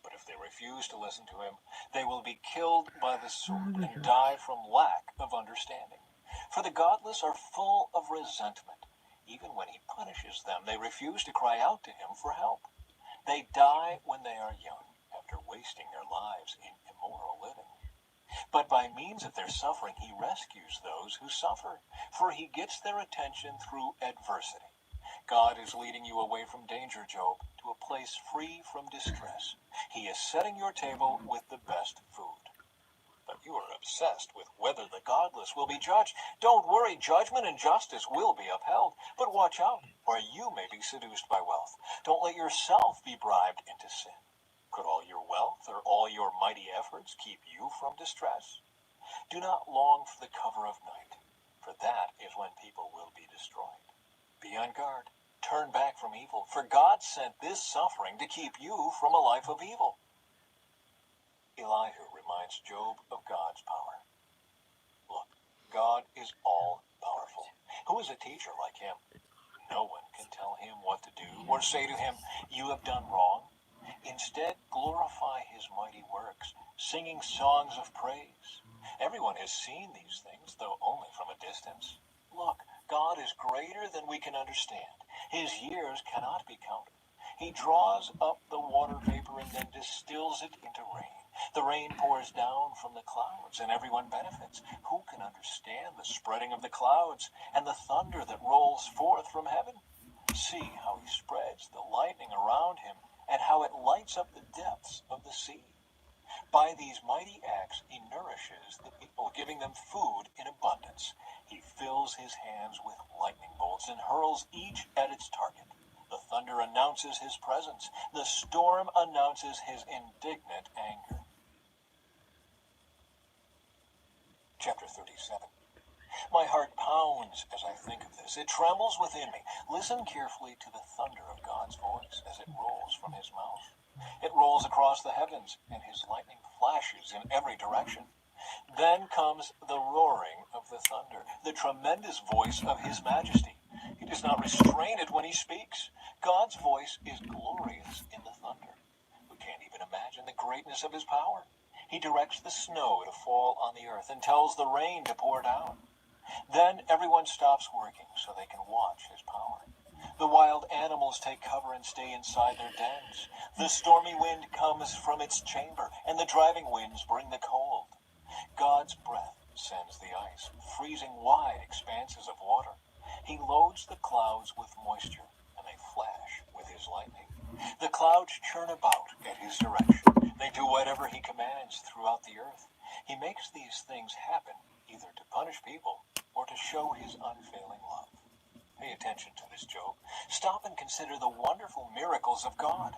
But if they refuse to listen to him, they will be killed by the sword and die from lack of understanding. For the godless are full of resentment. Even when he punishes them, they refuse to cry out to him for help. They die when they are young, after wasting their lives in immoral living. But by means of their suffering, he rescues those who suffer, for he gets their attention through adversity. God is leading you away from danger, Job, to a place free from distress. He is setting your table with the best food. But you are obsessed with whether the godless will be judged. Don't worry, judgment and justice will be upheld. But watch out, or you may be seduced by wealth. Don't let yourself be bribed into sin. Could all your wealth or all your mighty efforts keep you from distress? Do not long for the cover of night, for that is when people will be destroyed. Be on guard. Turn back from evil, for God sent this suffering to keep you from a life of evil. Elihu reminds Job of God's power. Look, God is all-powerful. Who is a teacher like him? No one can tell him what to do or say to him, "You have done wrong." Instead, glorify his mighty works, singing songs of praise. Everyone has seen these things, though only from a distance. Look, God is greater than we can understand. His years cannot be counted. He draws up the water vapor and then distills it into rain. The rain pours down from the clouds, and everyone benefits. Who can understand the spreading of the clouds and the thunder that rolls forth from heaven? See how he spreads the lightning around him, and how it lights up the depths of the sea. By these mighty acts he nourishes the people, giving them food in abundance. He fills his hands with lightning bolts and hurls each at its target. The thunder announces his presence. The storm announces his indignant anger. Chapter 37. My heart pounds as I think of this. It trembles within me. Listen carefully to the thunder of God's voice as it rolls from his mouth. It rolls across the heavens, and his lightning flashes in every direction. Then comes the roaring of the thunder, the tremendous voice of his majesty. He does not restrain it when he speaks. God's voice is glorious in the thunder. We can't even imagine the greatness of his power. He directs the snow to fall on the earth and tells the rain to pour down. Then everyone stops working so they can watch his power. The wild animals take cover and stay inside their dens. The stormy wind comes from its chamber, and the driving winds bring the cold. God's breath sends the ice, freezing wide expanses of water. He loads the clouds with moisture, and they flash with his lightning. The clouds churn about at his direction. They do whatever he commands throughout the earth. He makes these things happen either to punish people or to show his unfailing love. Pay attention to this, Job. Stop and consider the wonderful miracles of God.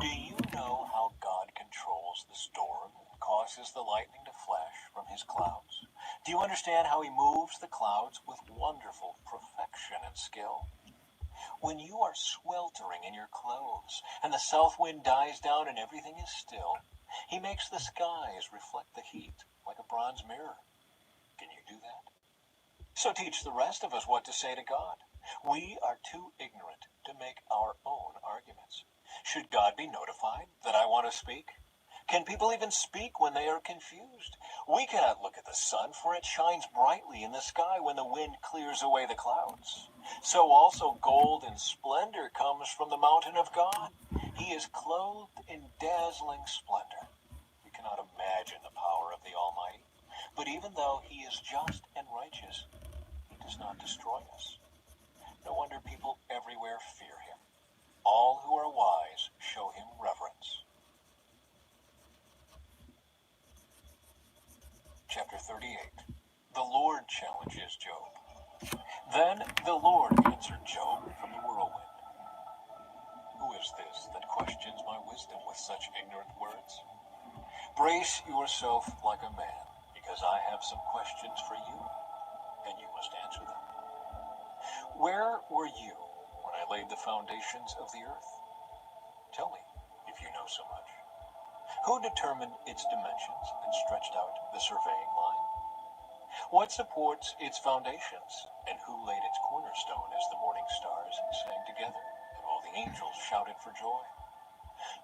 Do you know how God controls the storm and causes the lightning to flash from his clouds? Do you understand how he moves the clouds with wonderful perfection and skill? When you are sweltering in your clothes and the south wind dies down and everything is still, he makes the skies reflect the heat like a bronze mirror. Can you do that? So teach the rest of us what to say to God. We are too ignorant to make our own arguments. Should God be notified that I want to speak? Can people even speak when they are confused? We cannot look at the sun, for it shines brightly in the sky when the wind clears away the clouds. So also gold and splendor comes from the mountain of God. He is clothed in dazzling splendor. We cannot imagine the power of the Almighty. But even though he is just and righteous, he does not destroy us. No wonder people everywhere fear him. All who are wise show him reverence. Chapter 38. Then the Lord answered Job from the whirlwind. Who is this that questions my wisdom with such ignorant words? Brace yourself like a man, because I have some questions for you, and you must answer them. Where were you when I laid the foundations of the earth? Tell me, if you know so much. Who determined its dimensions and stretched out the surveying line? What supports its foundations, and who laid its cornerstone as the morning stars sang together, and all the angels shouted for joy?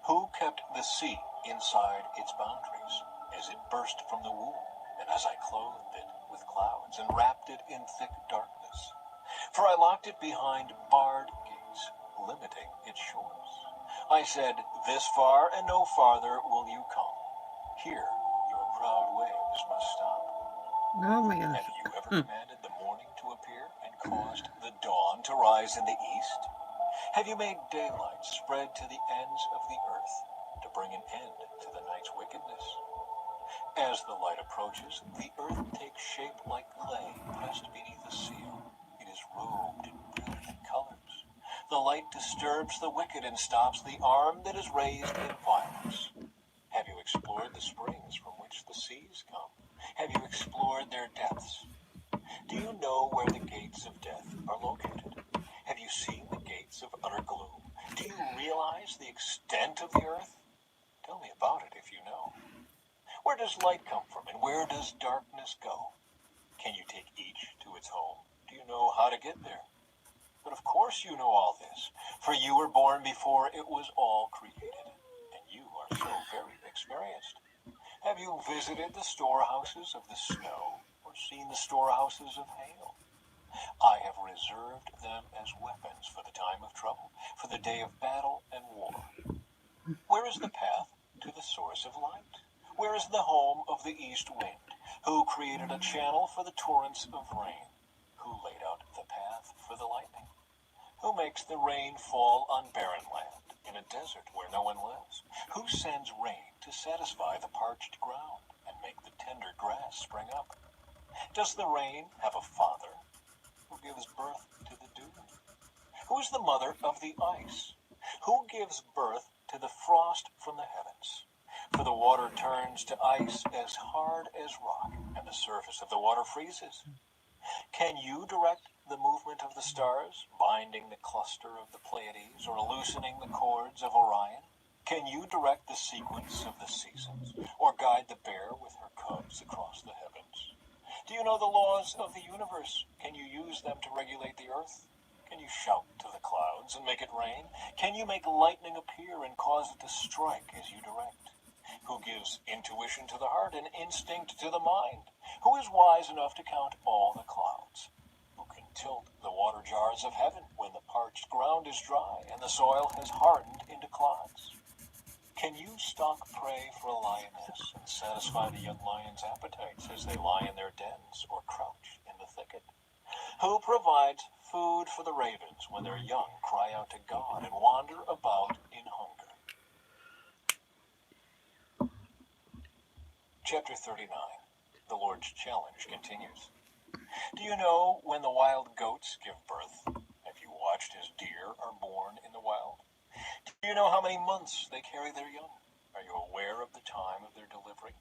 Who kept the sea inside its boundaries, as it burst from the womb, and as I clothed it with clouds, and wrapped it in thick darkness? For I locked it behind barred gates, limiting its shores. I said, this far and no farther will you come. Here your proud waves must stop. Oh my gosh. Have you ever commanded the morning to appear and caused the dawn to rise in the east? Have you made daylight spread to the ends of the earth to bring an end to the night's wickedness? As the light approaches, the earth takes shape like clay pressed beneath a seal. It is robed in brilliant colors. The light disturbs the wicked and stops the arm that is raised in violence. Have you explored the springs from which the seas come? Have you explored their depths? Do you know where the gates of death are located? Have you seen the gates of utter gloom? Do you realize the extent of the earth? Tell me about it if you know. Where does light come from, and where does darkness go? Can you take each to its home? Do you know how to get there? But of course you know all this, for you were born before it was all created, and you are so very experienced. Have you visited the storehouses of the snow, or seen the storehouses of hail? I have reserved them as weapons for the time of trouble, for the day of battle and war. Where is the path to the source of light? Where is the home of the east wind? Who created a channel for the torrents of rain? Who laid out the path for the lightning? Who makes the rain fall on barren land, in a desert where no one lives? Who sends rain to satisfy the parched ground and make the tender grass spring up? Does the rain have a father who gives birth to the dew? Who is the mother of the ice? Who gives birth to the frost from the heavens? For the water turns to ice as hard as rock, and the surface of the water freezes. Can you direct the movement of the stars, binding the cluster of the Pleiades, or loosening the cords of Orion? Can you direct the sequence of the seasons, or guide the bear with her cubs across the heavens? Do you know the laws of the universe? Can you use them to regulate the earth? Can you shout to the clouds and make it rain? Can you make lightning appear and cause it to strike as you direct? Who gives intuition to the heart and instinct to the mind? Who is wise enough to count all the clouds? Who can tilt the water jars of heaven when the parched ground is dry and the soil has hardened into clods? Can you stalk prey for a lioness and satisfy the young lion's appetites as they lie in their dens or crouch in the thicket? Who provides food for the ravens when their young cry out to God and wander about in hunger? Chapter 39. The Lord's challenge continues. Do you know when the wild goats give birth? Have you watched as deer are born in the wild? Do you know how many months they carry their young? Are you aware of the time of their delivery?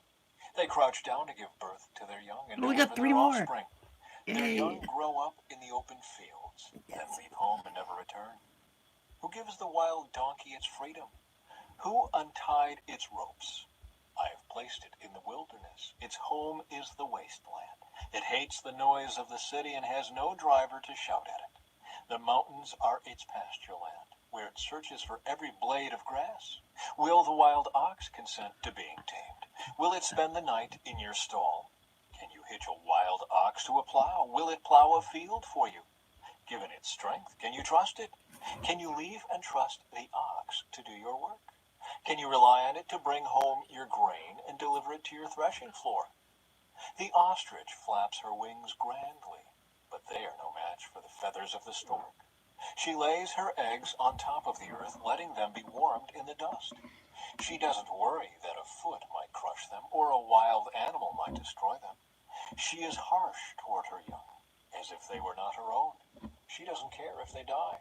They crouch down to give birth to their young and We deliver got 3 their more. offspring. Their young grow up in the open fields, then leave home and never return. Who gives the wild donkey its freedom? Who untied its ropes? I have placed it in the wilderness. Its home is the wasteland. It hates the noise of the city and has no driver to shout at it. The mountains are its pasture land, where it searches for every blade of grass. Will the wild ox consent to being tamed? Will it spend the night in your stall? Can you hitch a wild ox to a plow? Will it plow a field for you? Given its strength, can you trust it? Can you leave and trust the ox to do your work? Can you rely on it to bring home your grain and deliver it to your threshing floor? The ostrich flaps her wings grandly, but they are no match for the feathers of the stork. She lays her eggs on top of the earth, letting them be warmed in the dust. She doesn't worry that a foot might crush them or a wild animal might destroy them. She is harsh toward her young as if they were not her own. She doesn't care if they die.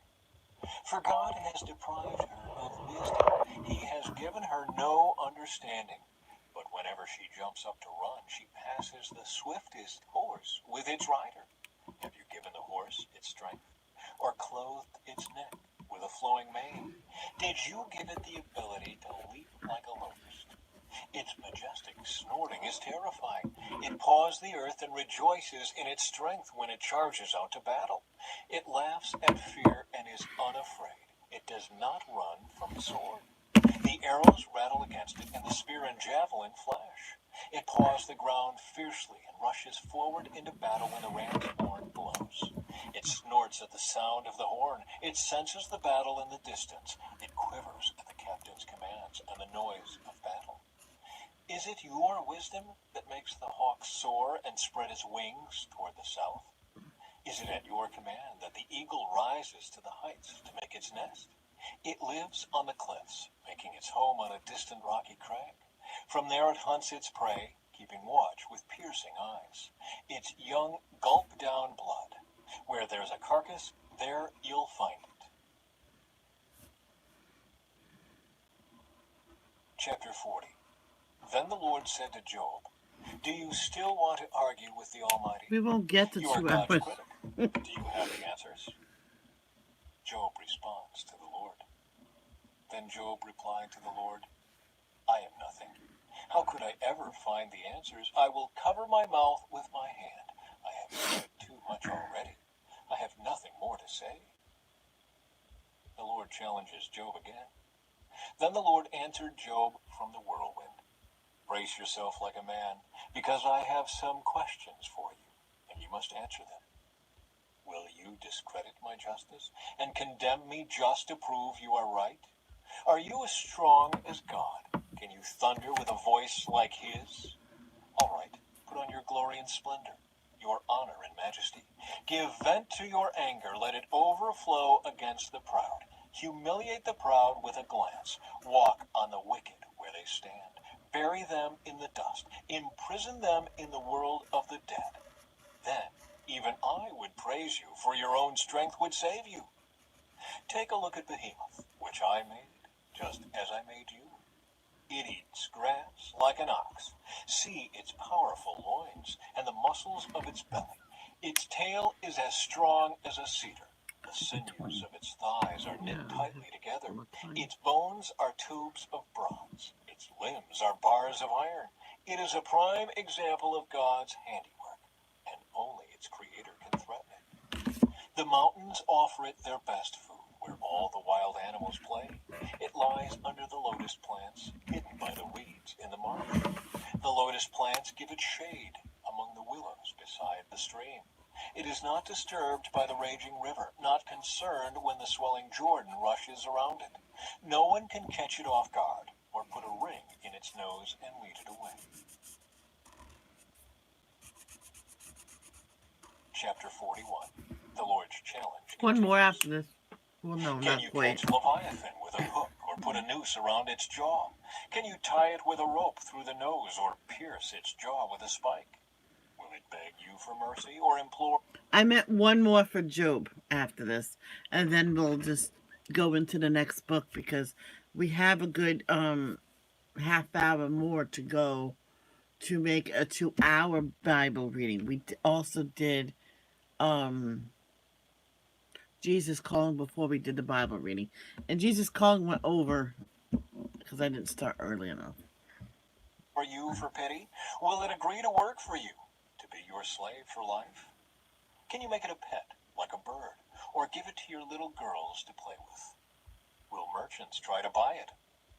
For God has deprived her of wisdom. He has given her no understanding. But whenever she jumps up to run, she passes the swiftest horse with its rider. Have you given the horse its strength, or clothed its neck with a flowing mane? Did you give it the ability to leap like a locust? Its majestic snorting is terrifying. It paws the earth and rejoices in its strength when it charges out to battle. It laughs at fear and is unafraid. It does not run from the sword. The arrows rattle against it, and the spear and javelin flash. It paws the ground fiercely and rushes forward into battle when the ram's horn blows. It snorts at the sound of the horn. It senses the battle in the distance. It quivers at the captain's commands and the noise of battle. Is it your wisdom that makes the hawk soar and spread its wings toward the south? Is it at your command that the eagle rises to the heights to make its nest? It lives on the cliffs, making its home on a distant rocky crag. From there it hunts its prey, keeping watch with piercing eyes. Its young gulp down blood. Where there's a carcass, there you'll find it. Chapter 40. Then the Lord said to Job, do you still want to argue with the Almighty? We won't get to 2 hours. You are God's critic. Do you have the answers? Job responds to the Lord. Then Job replied to the Lord, I am nothing. How could I ever find the answers? I will cover my mouth with my hand. I have said too much already. I have nothing more to say. The Lord challenges Job again. Then the Lord answered Job from the whirlwind. Brace yourself like a man, because I have some questions for you, and you must answer them. Will you discredit my justice and condemn me just to prove you are right? Are you as strong as God? Can you thunder with a voice like his? All right, put on your glory and splendor, your honor and majesty. Give vent to your anger, let it overflow against the proud. Humiliate the proud with a glance. Walk on the wicked where they stand. Bury them in the dust. Imprison them in the world of the dead. Then even I would praise you, for your own strength would save you. Take a look at Behemoth, which I made, just as I made you. It eats grass like an ox. See its powerful loins and the muscles of its belly. Its tail is as strong as a cedar. The sinews of its thighs are knit tightly together. Its bones are tubes of bronze. Its limbs are bars of iron. It is a prime example of God's handiwork, and only its creator can threaten it. The mountains offer it their best food, where all the wild animals play. It lies under the lotus plants, hidden by the weeds in the marsh. The lotus plants give it shade among the willows beside the stream. It is not disturbed by the raging river, not concerned when the swelling Jordan rushes around it. No one can catch it off guard or put a ring in its nose and lead it away. Chapter 41. The Lord's Challenge. One more after this. Well, no, Can not you quite. catch Leviathan with a hook or put a noose around its jaw? Can you tie it with a rope through the nose or pierce its jaw with a spike? Will it beg you for mercy or implore? I meant one more for Job after this, and then we'll just go into the next book because we have a good half hour more to go to make a 2-hour Bible reading. We also did Jesus Calling before we did the Bible reading. And Jesus Calling went over because I didn't start early enough. Are you for pity? Will it agree to work for you, to be your slave for life? Can you make it a pet, like a bird, or give it to your little girls to play with? Will merchants try to buy it,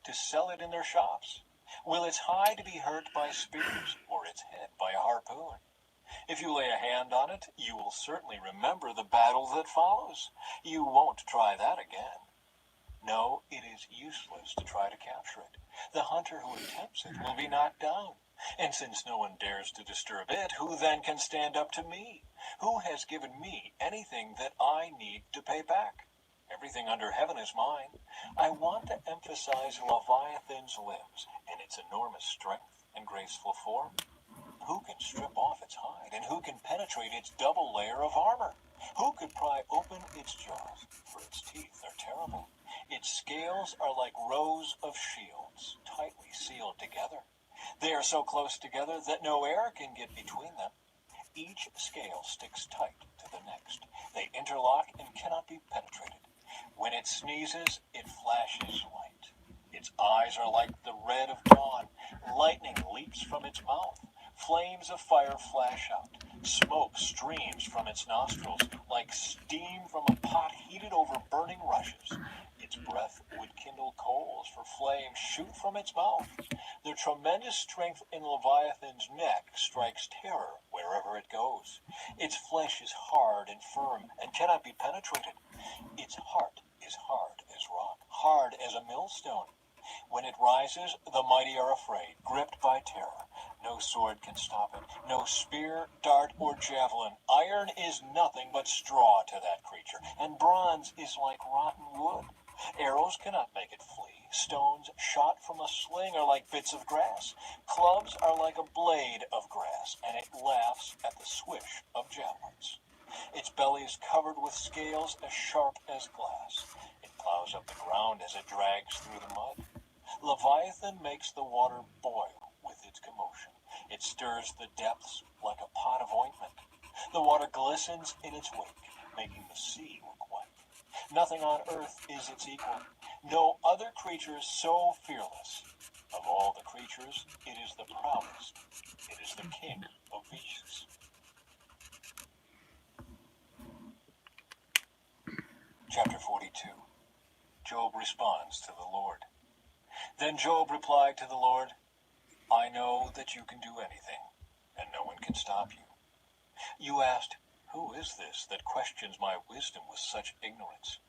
to sell it in their shops? Will its hide be hurt by spears, or its head by a harpoon? If you lay a hand on it, you will certainly remember the battle that follows. You won't try that again. No, it is useless to try to capture it. The hunter who attempts it will be knocked down. And since no one dares to disturb it, who then can stand up to me? Who has given me anything that I need to pay back? Everything under heaven is mine. I want to emphasize Leviathan's limbs and its enormous strength and graceful form. Who can strip off its hide, and who can penetrate its double layer of armor? Who could pry open its jaws? For its teeth are terrible. Its scales are like rows of shields, tightly sealed together. They are so close together that no air can get between them. Each scale sticks tight to the next. They interlock and cannot be penetrated. When it sneezes, it flashes light. Its eyes are like the red of dawn. Lightning leaps from its mouth. Flames of fire flash out. Smoke streams from its nostrils like steam from a pot heated over burning rushes. Its breath would kindle coals, for flames shoot from its mouth. The tremendous strength in Leviathan's neck strikes terror wherever it goes. Its flesh is hard and firm and cannot be penetrated. Its heart is hard as rock, hard as a millstone. When it rises, the mighty are afraid, gripped by terror. No sword can stop it, no spear, dart, or javelin. Iron is nothing but straw to that creature, and bronze is like rotten wood. Arrows cannot make it flee. Stones shot from a sling are like bits of grass. Clubs are like a blade of grass, and it laughs at the swish of javelins. Its belly is covered with scales as sharp as glass. It plows up the ground as it drags through the mud. Leviathan makes the water boil with its commotion. It stirs the depths like a pot of ointment. The water glistens in its wake, making the sea look white. Nothing on earth is its equal. No other creature is so fearless. Of all the creatures, it is the proudest. It is the king of beasts. Chapter 42. Job responds to the Lord. Then Job replied to the Lord, I know that you can do anything, and no one can stop you. You asked, who is this that questions my wisdom with such ignorance?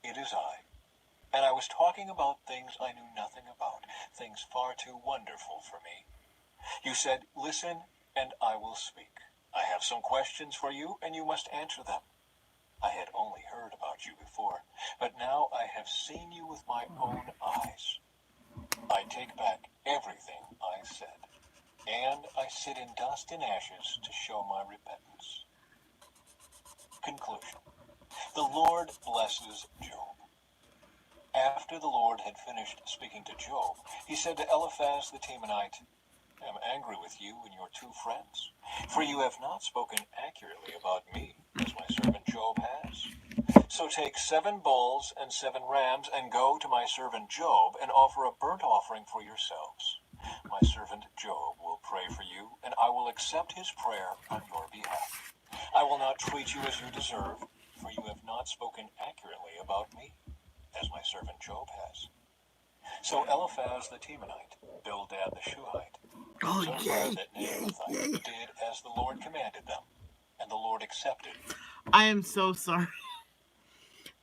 It is I. And I was talking about things I knew nothing about, things far too wonderful for me. You said, listen, and I will speak. I have some questions for you, and you must answer them. I had only heard about you before, but now I have seen you with my own eyes. I take back everything I said, and I sit in dust and ashes to show my repentance. Conclusion. The Lord blesses Job. After the Lord had finished speaking to Job, he said to Eliphaz the Temanite, I am angry with you and your two friends, for you have not spoken accurately about me, as my servant Job has. So take 7 bulls and 7 rams, and go to my servant Job, and offer a burnt offering for yourselves. My servant Job will pray for you, and I will accept his prayer on your behalf. I will not treat you as you deserve, for you have not spoken accurately about me, as my servant Job has. So Eliphaz the Temanite, Bildad the Shuhite, Zophar the Naamathite did as the Lord commanded them, and the Lord accepted. I am so sorry.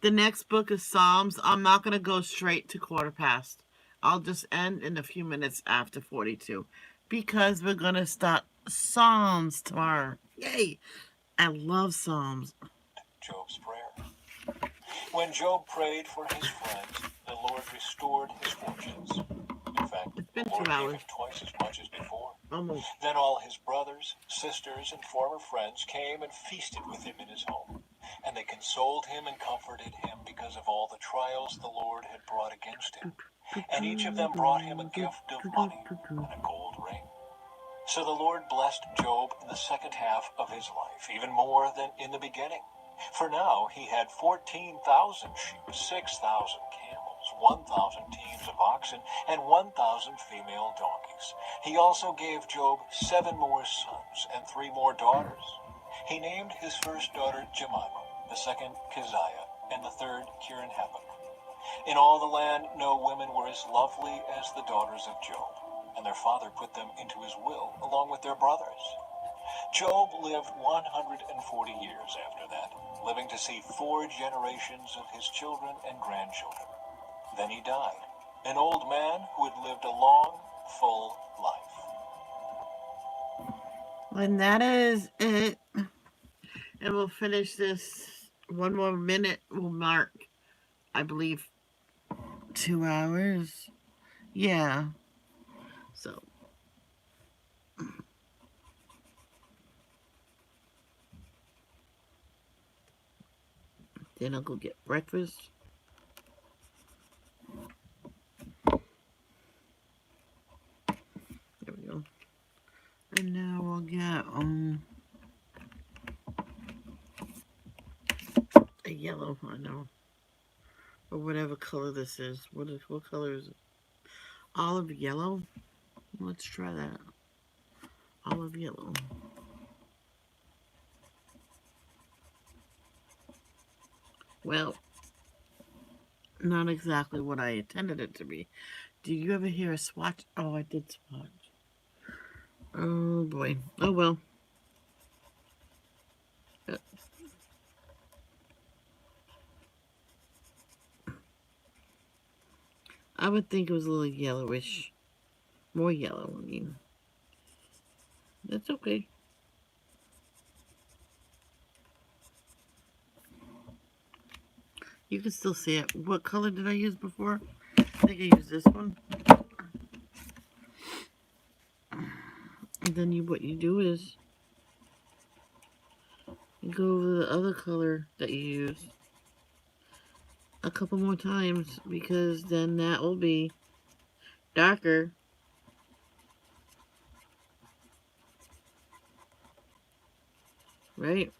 The next book is Psalms. I'm not going to go straight to quarter past. I'll just end in a few minutes after 42 because we're going to start Psalms tomorrow. Yay! I love Psalms. Job's prayer. When Job prayed for his friends, the Lord restored his fortunes. In fact, It's been the Lord 2 gave hours. him twice as much as before. Almost. Then all his brothers, sisters, and former friends came and feasted with him in his home. And they consoled him and comforted him because of all the trials the Lord had brought against him. And each of them brought him a gift of money and a gold ring. So the Lord blessed Job in the second half of his life, even more than in the beginning. For now he had 14,000 sheep, 6,000 camels, 1,000 teams of oxen, and 1,000 female donkeys. He also gave Job 7 more sons and 3 more daughters. He named his first daughter Jemimah, the second Keziah, and the third Kirin-Happuch. In all the land no women were as lovely as the daughters of Job, and their father put them into his will along with their brothers. Job lived 140 years after that, living to see 4 generations of his children and grandchildren. Then he died, an old man who had lived a long, full life. And that is it. And we'll finish this. 1 more minute will mark, I believe, 2 hours. Yeah. So Then I'll go get breakfast. There we go. And now we'll get a yellow, I know. Or whatever color this is. What color is it? Olive yellow? Let's try that. Olive yellow. Well, not exactly what I intended it to be. Did you ever hear a swatch? Oh, I did swatch. Oh boy. Oh well. I would think it was a little yellowish. More yellow, I mean. That's okay. You can still see it. What color did I use before? I think I used this one. And then what you do is you go over the other color that you used a couple more times, because then that will be darker. Right?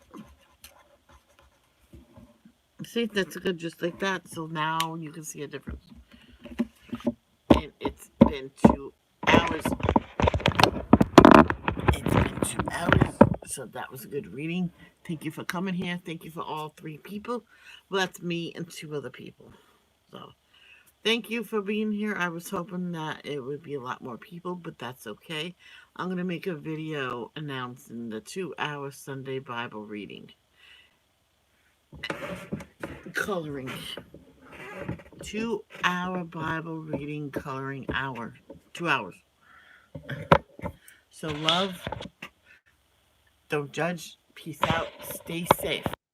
See, that's good, just like that. So now you can see a difference. And it's been 2 hours. It's been 2 hours. So that was a good reading. Thank you for coming here. Thank you for all 3 people. Well, that's me and 2 other people. So thank you for being here. I was hoping that it would be a lot more people, but that's okay. I'm going to make a video announcing the 2-hour Sunday Bible reading. Coloring. 2-hour Bible reading coloring hour. 2 hours. So love. Don't judge. Peace out. Stay safe.